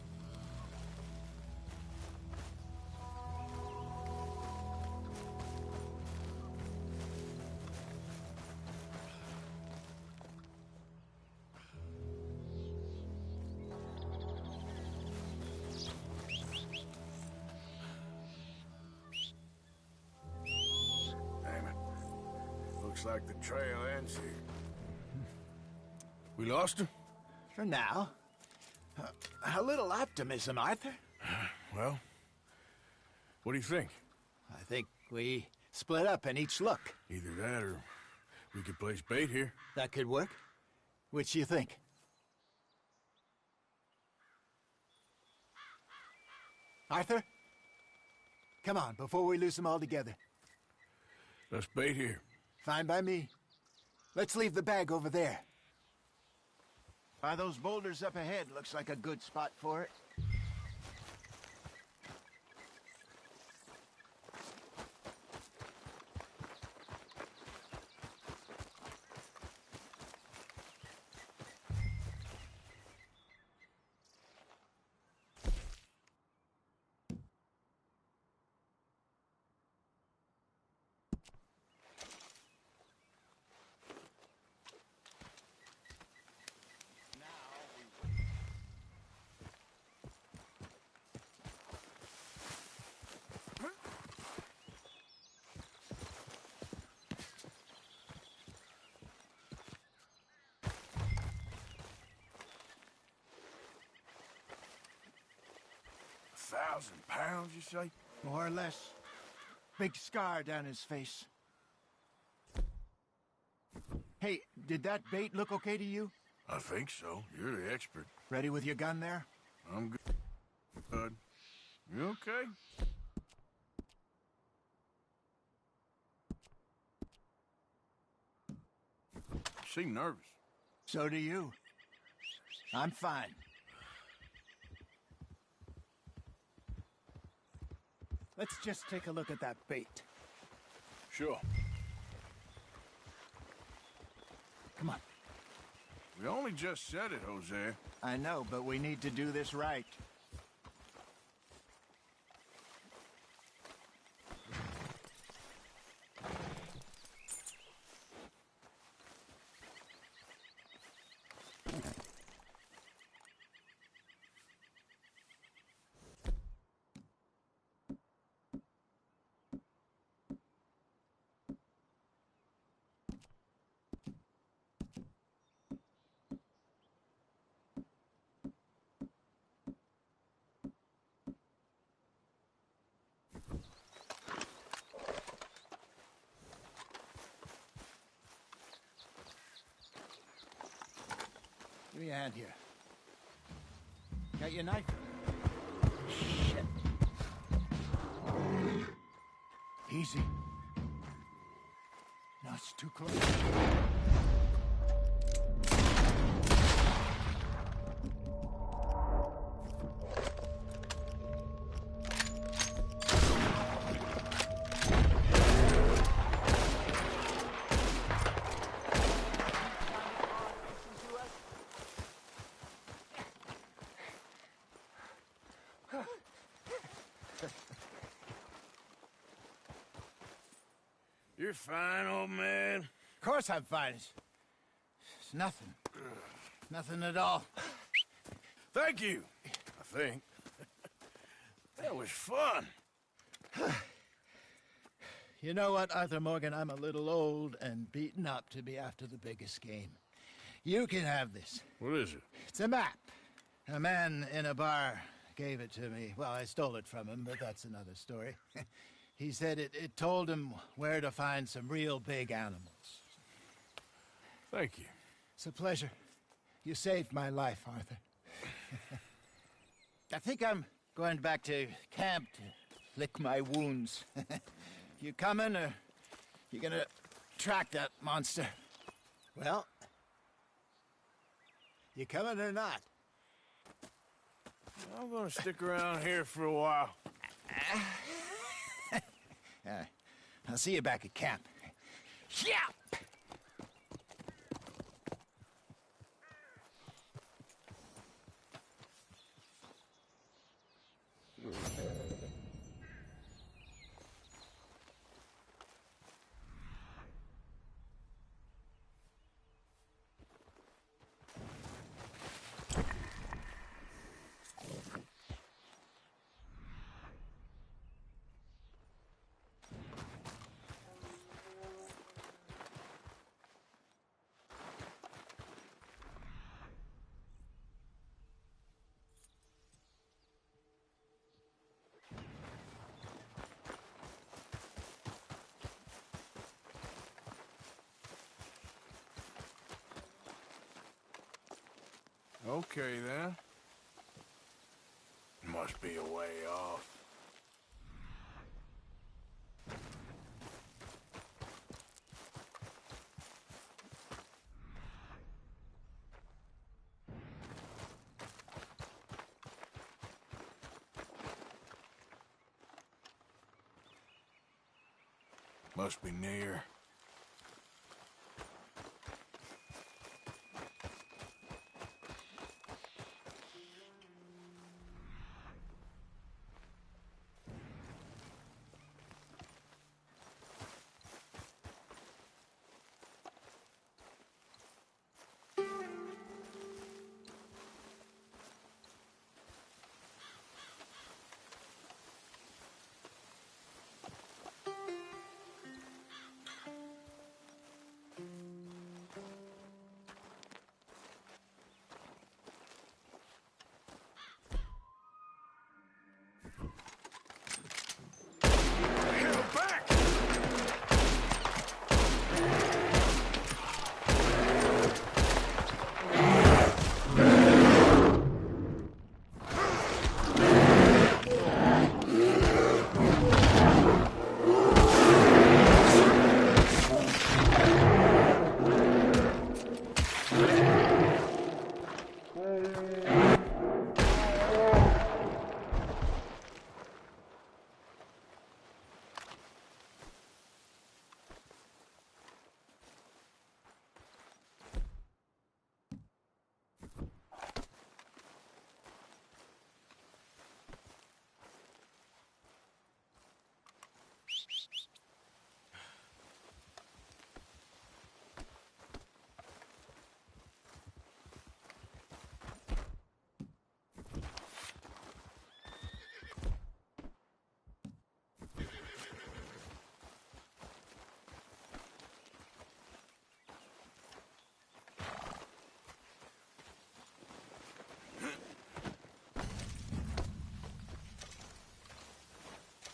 Damn it. Looks like the trail ends here. We lost him? For now. A little optimism, Arthur. Well, what do you think? I think we split up and each look. Either that or we could place bait here. That could work. Which you think? Arthur? Come on, before we lose them all together. Let's bait here. Fine by me. Let's leave the bag over there. By those boulders up ahead, looks like a good spot for it. £1,000, you say? More or less. Big scar down his face. Hey, did that bait look okay to you? I think so. You're the expert. Ready with your gun there? I'm good. Bud. You okay? You seem nervous. So do you. I'm fine. Let's just take a look at that bait. Sure. Come on. We only just said it, Hosea. I know, but we need to do this right. Give me a hand here. Got your knife? Shit. Easy. No, it's too close. You're fine, old man. Of course I'm fine. It's nothing. Nothing at all. Thank you, I think. That was fun. You know what, Arthur Morgan? I'm a little old and beaten up to be after the biggest game. You can have this. What is it? It's a map. A man in a bar gave it to me. Well, I stole it from him, but that's another story. He said it told him where to find some real big animals. Thank you. It's a pleasure. You saved my life, Arthur. I think I'm going back to camp to lick my wounds. You coming, or you gonna track that monster? Well, you coming or not? I'm gonna stick around here for a while. I'll see you back at camp. Yeah! Okay, then. Must be a way off. Must be near.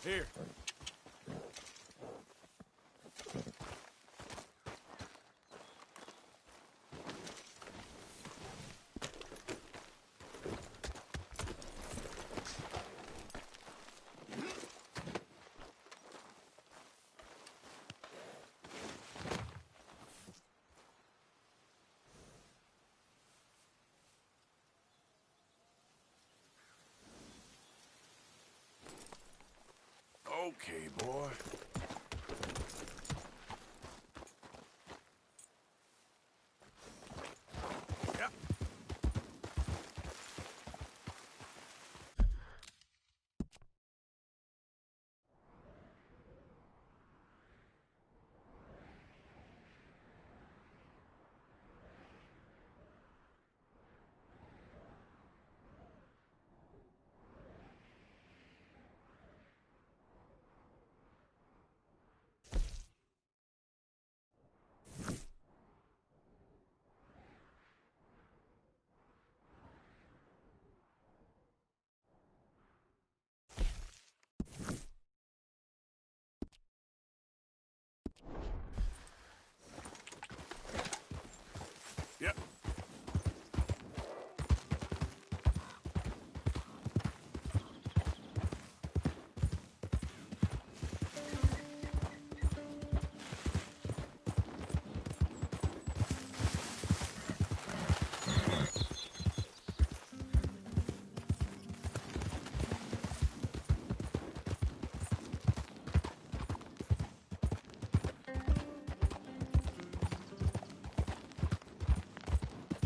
Here. Okay, boy. Yep. Yep.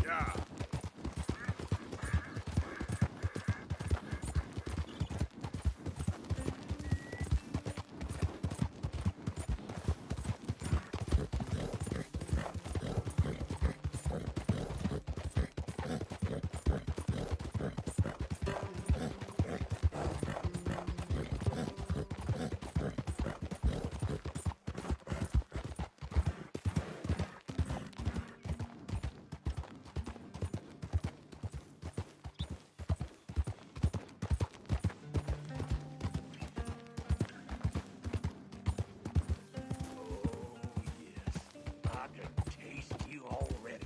Yeah. I can taste you already.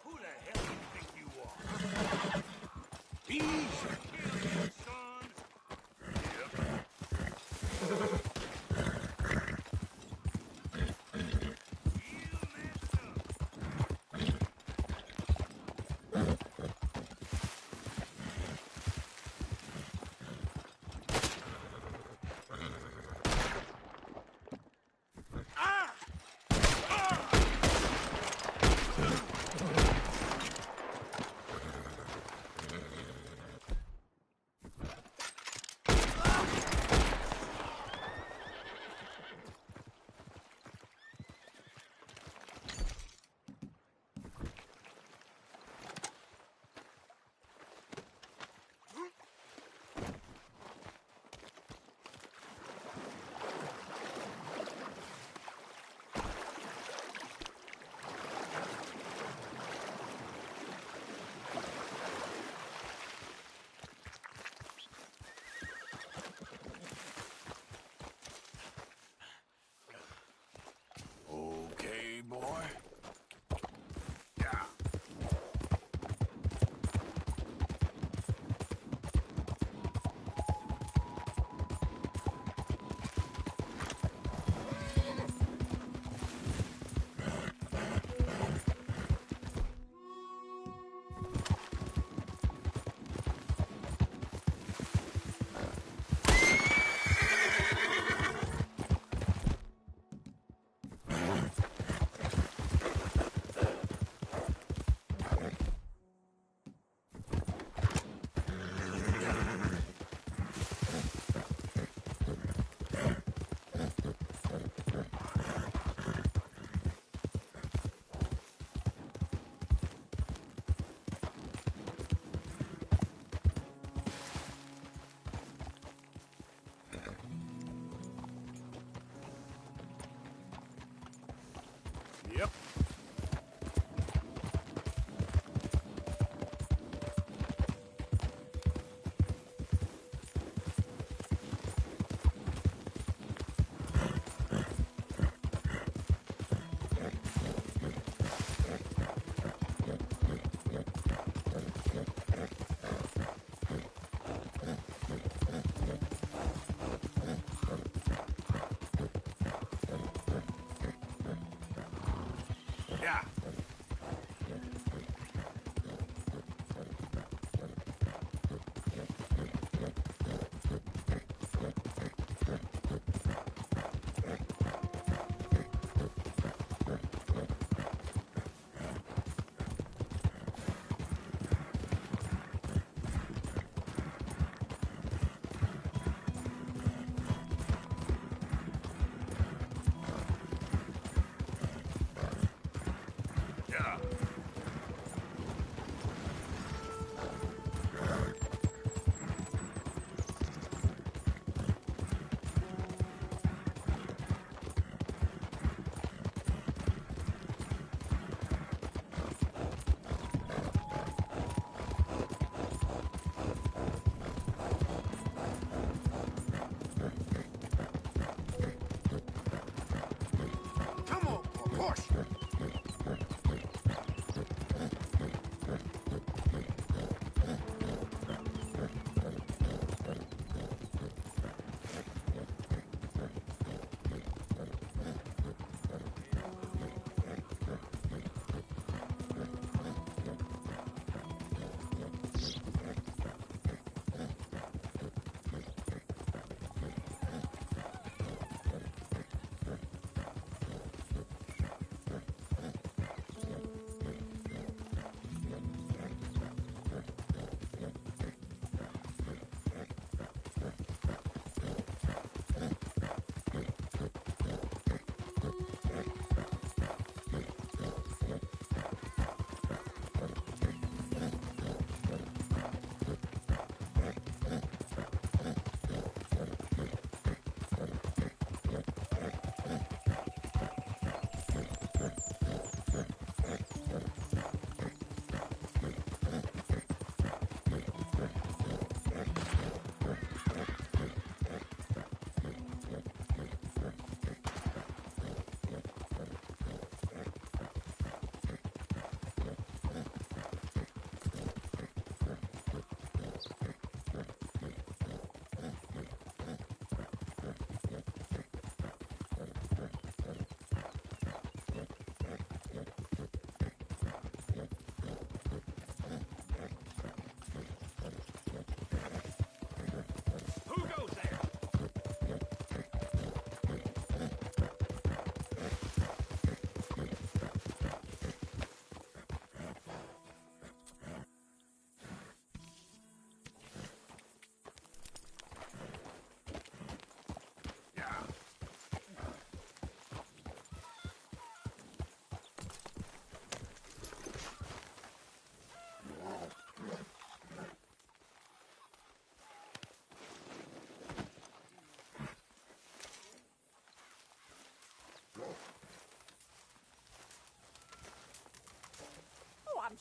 Who the hell do you think you are? Easy. Kill you, son.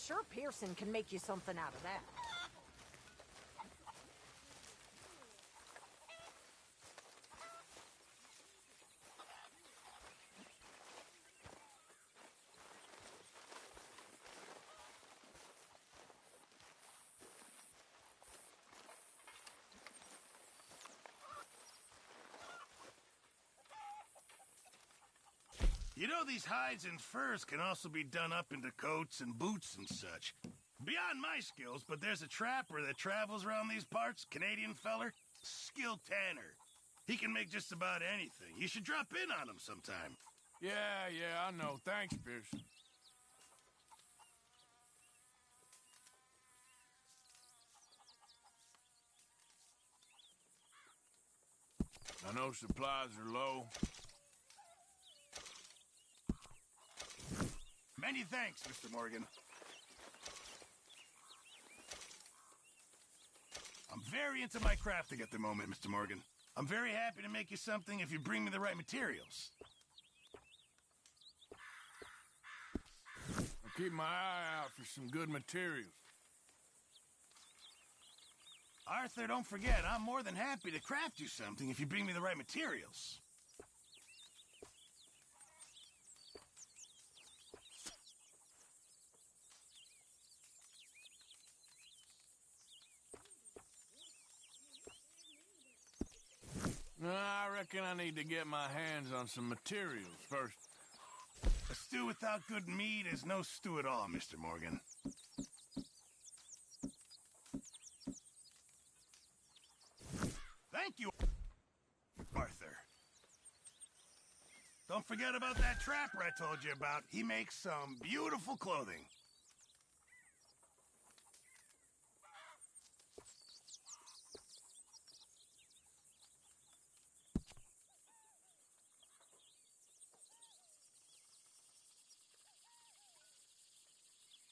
sure Pearson can make you something out of that. You know, these hides and furs can also be done up into coats and boots and such. Beyond my skills, but there's a trapper that travels around these parts, Canadian feller, skilled tanner. He can make just about anything. You should drop in on him sometime. Yeah, I know. Thanks, Pearson. I know supplies are low. Many thanks, Mr. Morgan. I'm very into my crafting at the moment, Mr. Morgan. I'm very happy to make you something if you bring me the right materials. I'll keep my eye out for some good materials. Arthur, don't forget, I'm more than happy to craft you something if you bring me the right materials. I reckon I need to get my hands on some materials first. A stew without good meat is no stew at all, Mr. Morgan. Thank you, Arthur. Don't forget about that trapper I told you about. He makes some beautiful clothing.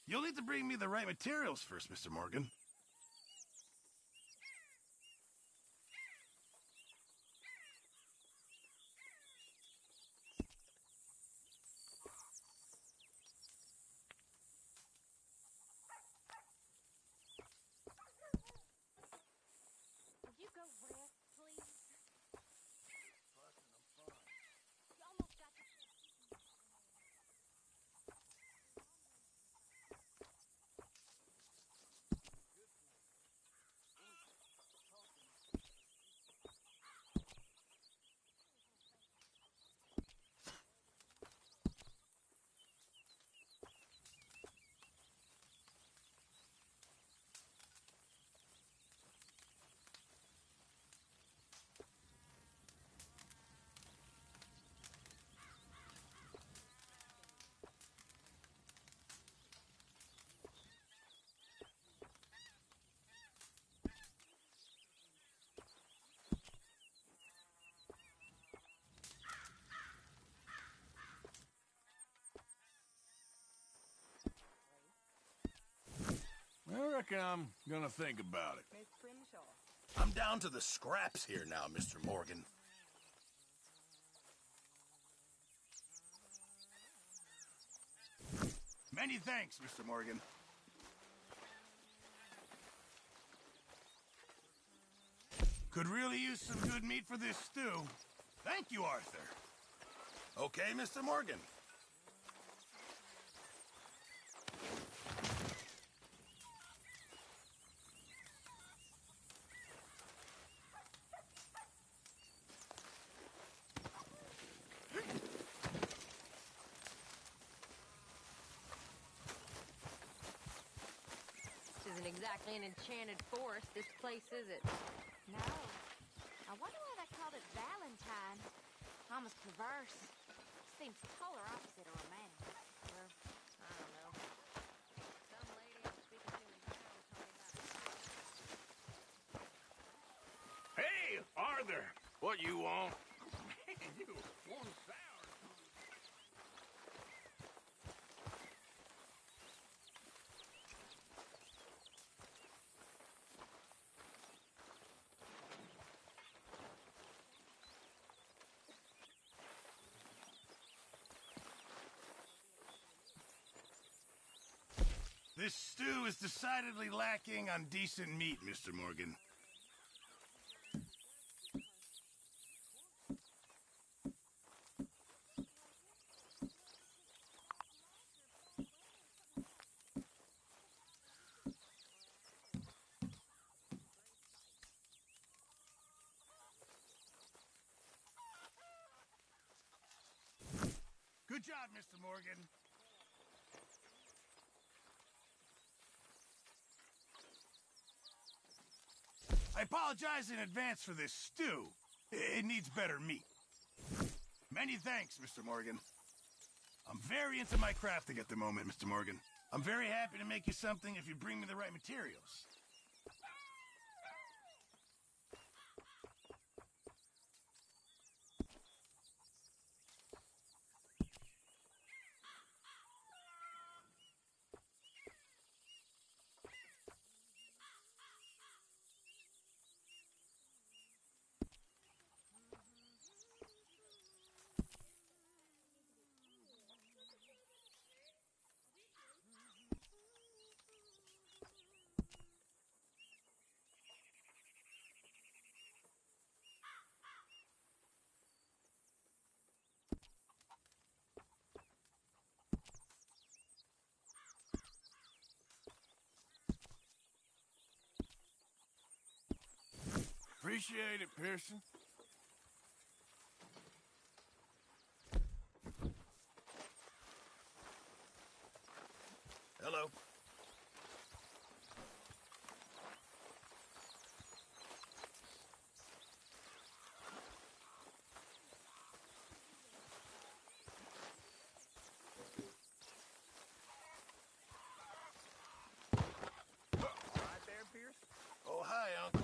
You'll need to bring me the right materials first, Mr. Morgan. Will you go rest, please? You almost got to... I reckon I'm gonna think about it. Miss Grimshaw. I'm down to the scraps here now, Mr. Morgan. Many thanks, Mr. Morgan. Could really use some good meat for this stew. Thank you, Arthur. Okay, Mr. Morgan. This isn't exactly an enchanted forest, this place, is it? No. I wonder why they called it Valentine. Almost perverse. Seems polar opposite of romantic. Well, I don't know. Some lady I'm speaking to in town told me about... Hey, Arthur! What you want? Man, you one sour. This stew is decidedly lacking on decent meat, Mr. Morgan. Good job, Mr. Morgan. I apologize in advance for this stew. It needs better meat. Many thanks, Mr. Morgan. I'm very into my crafting at the moment, Mr. Morgan. I'm very happy to make you something if you bring me the right materials. Appreciate it, Pearson. Hello. Right there, Pierce? Oh, hi, Uncle.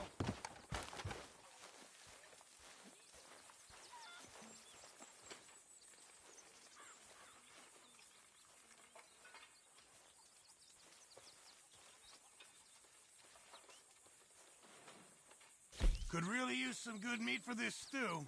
Could really use some good meat for this stew.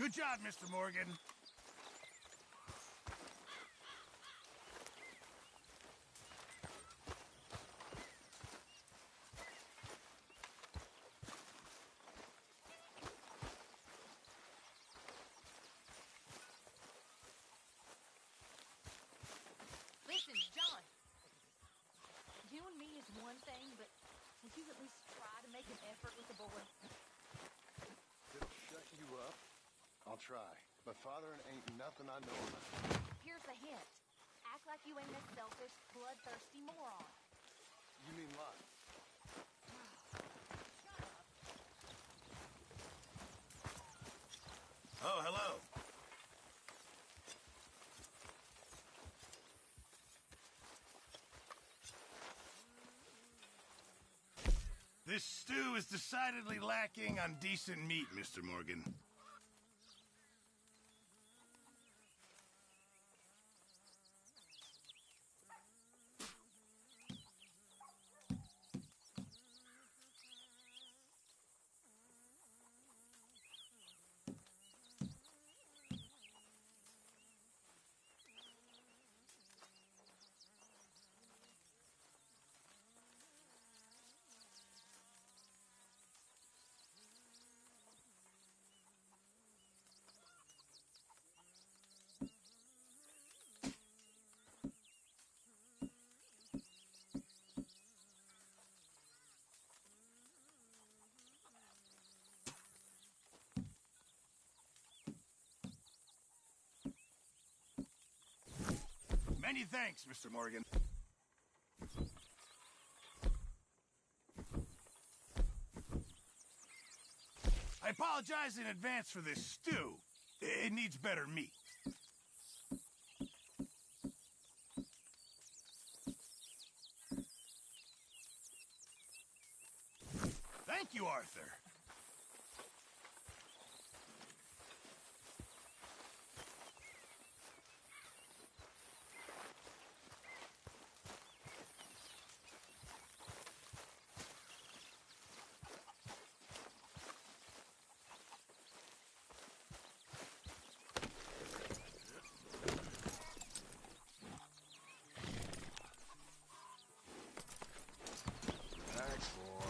Good job, Mr. Morgan. Listen, John. You and me is one thing, but would you at least try to make an effort with the boy? It'll shut you up. I'll try. But fathering ain't nothing I know about. Here's a hint. Act like you ain't a selfish, bloodthirsty moron. You mean what? Oh, hello. This stew is decidedly lacking on decent meat, Mr. Morgan. Many thanks, Mr. Morgan. I apologize in advance for this stew. It needs better meat. Thank you, Arthur. Thanks, boy.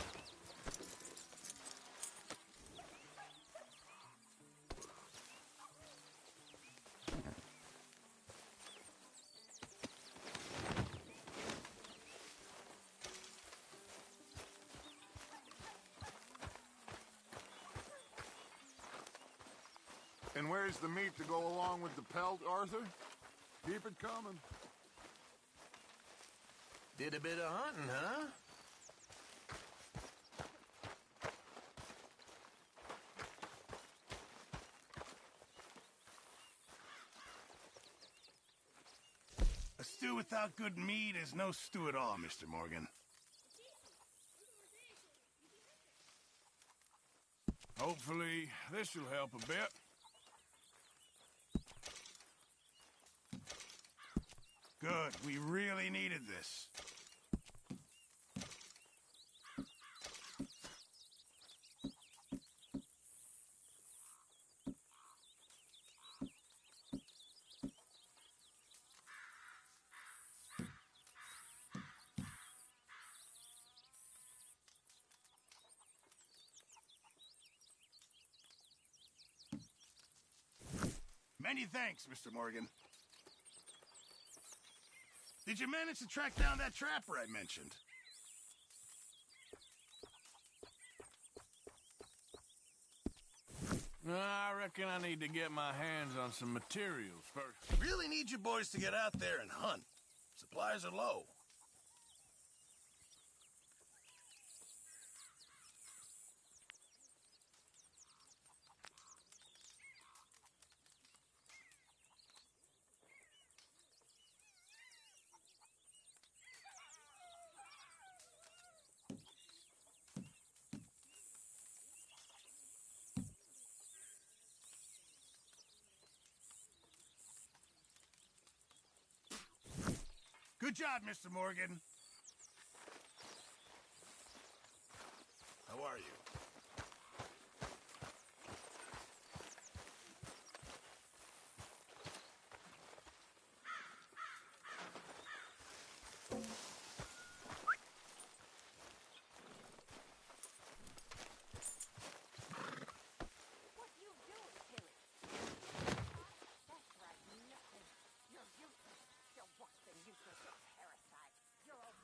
And where's the meat to go along with the pelt, Arthur? Keep it coming. Did a bit of hunting, huh? A stew without good meat is no stew at all, Mr. Morgan. Hopefully, this will help a bit. Good. We really needed this. Many thanks, Mr. Morgan. Did you manage to track down that trapper I mentioned? I reckon I need to get my hands on some materials first. Really need you boys to get out there and hunt. Supplies are low. Good job, Mr. Morgan. How are you? What you doing, Tilly? That's right, nothing. You're useless. You're worse than useless. You're a parasite. You're a...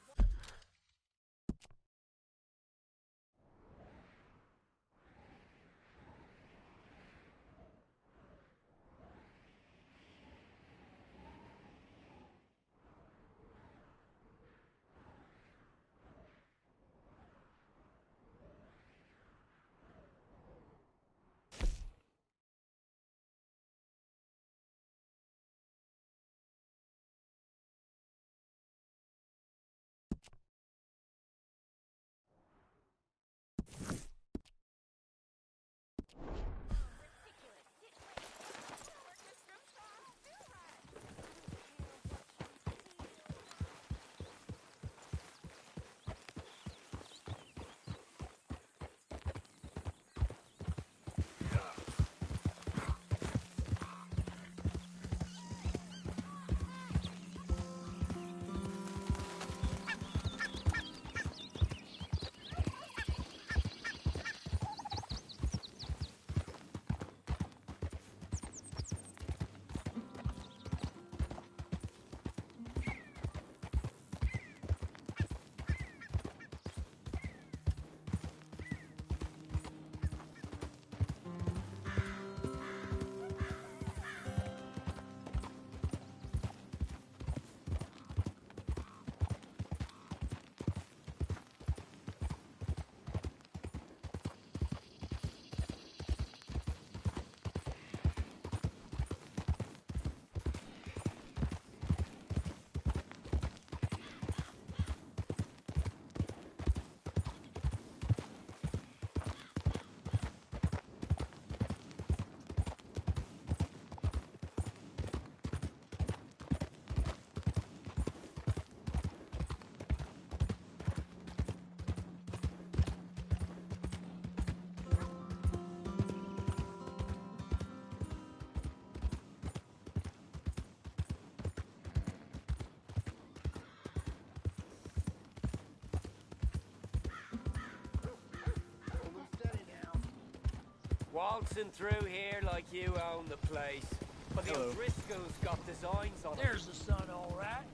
Waltzing through here like you own the place. But the Hello. O'Driscolls got designs on it. There's the sun, all right.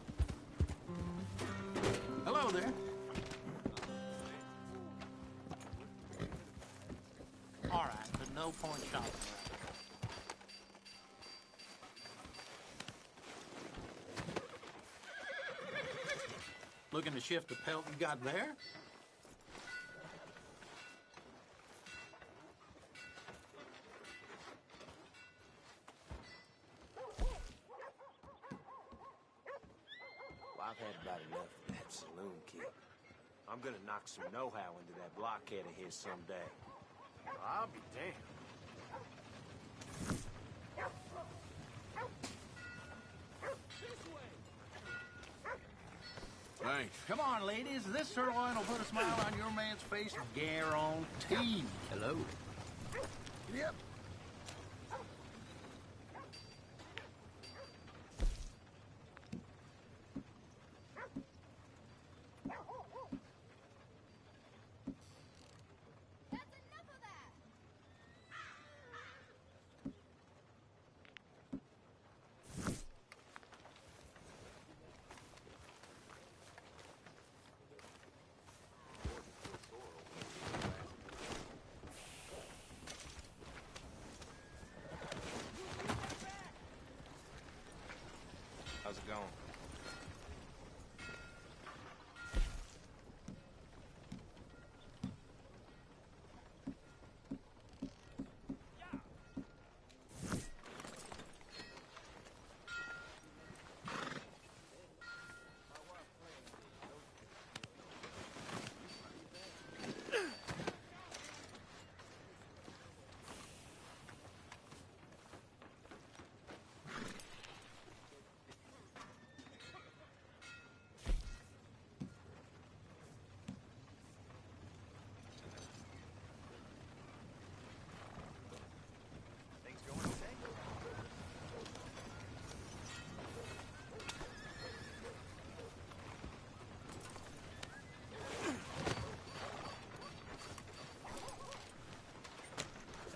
Hello there. All right, but no point shopping around. Looking to shift the pelt you got there? Well, I've had about enough of that saloon kid. I'm gonna knock some know-how into that blockhead of his someday. I'll be damned. Thanks. Come on, ladies. This sirloin will put a smile on your man's face, guaranteed. Hello. Yep. How's it going?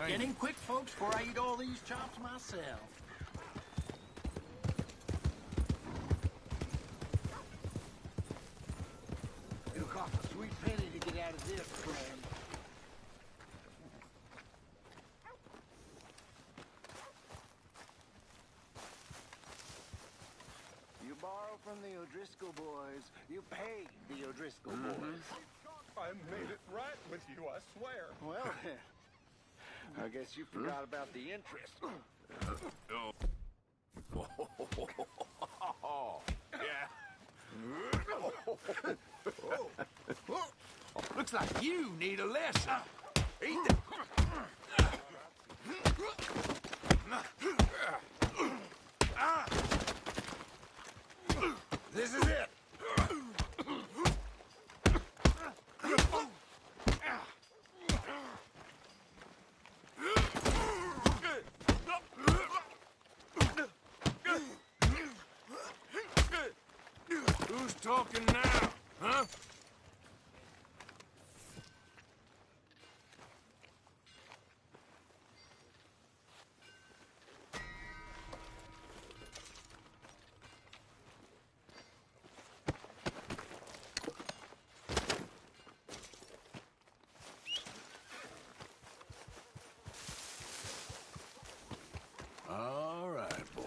Get in quick, folks, before I eat all these chops myself. It'll cost a sweet penny to get out of this, friend. You borrow from the O'Driscoll boys. You pay the O'Driscoll boys. I made it right with you, I swear. Well, I guess you forgot about the interest. Looks like you need a lesson. Eat the... This is it. Who's talking now, huh? All right, boy.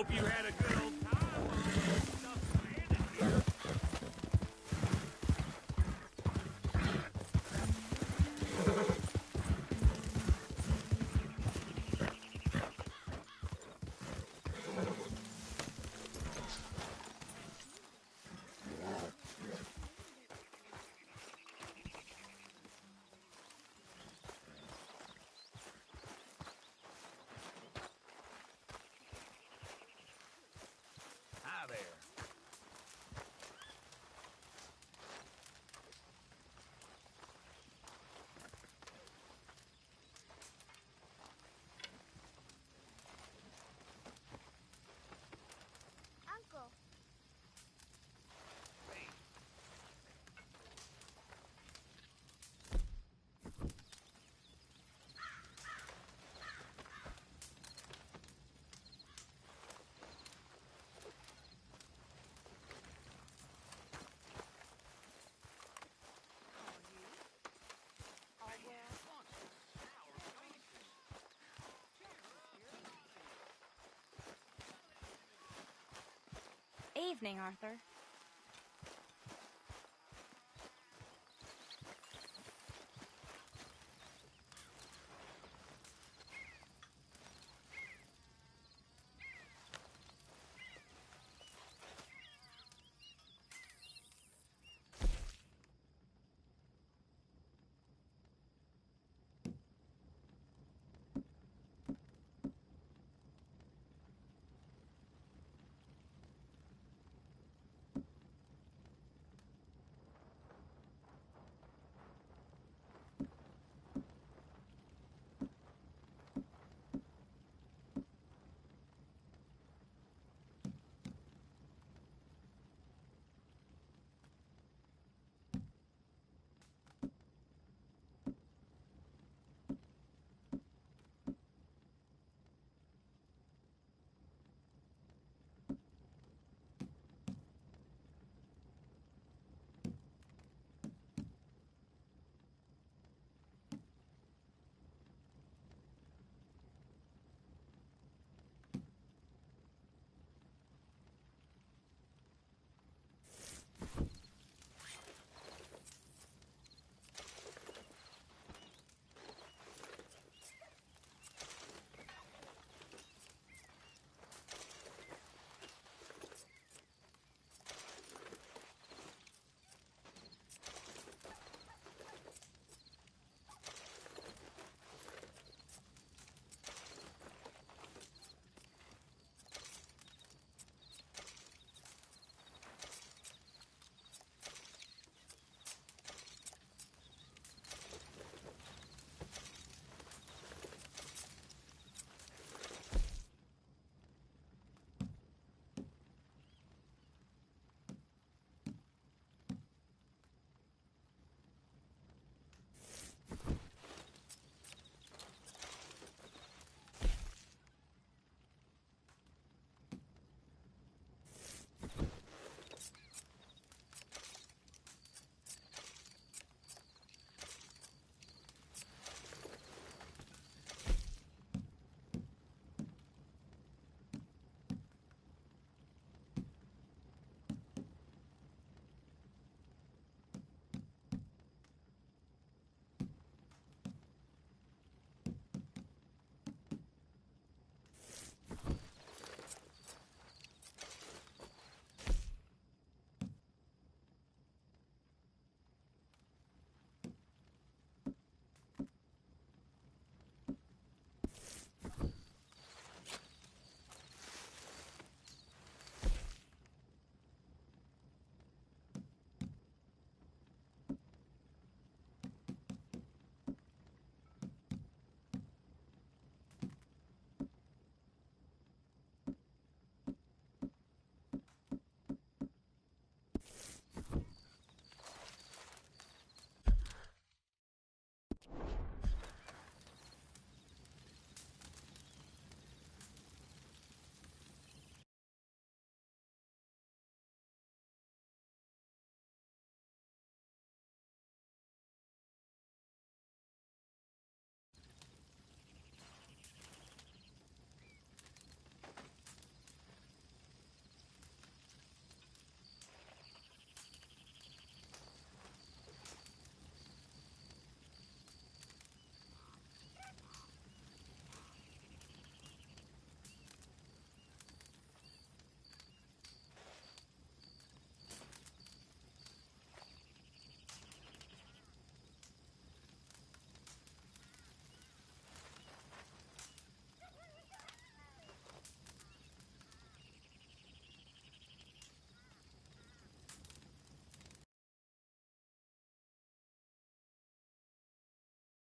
Hope you had a good old time while all this stuff landed here. Hi there. Uncle. Evening, Arthur.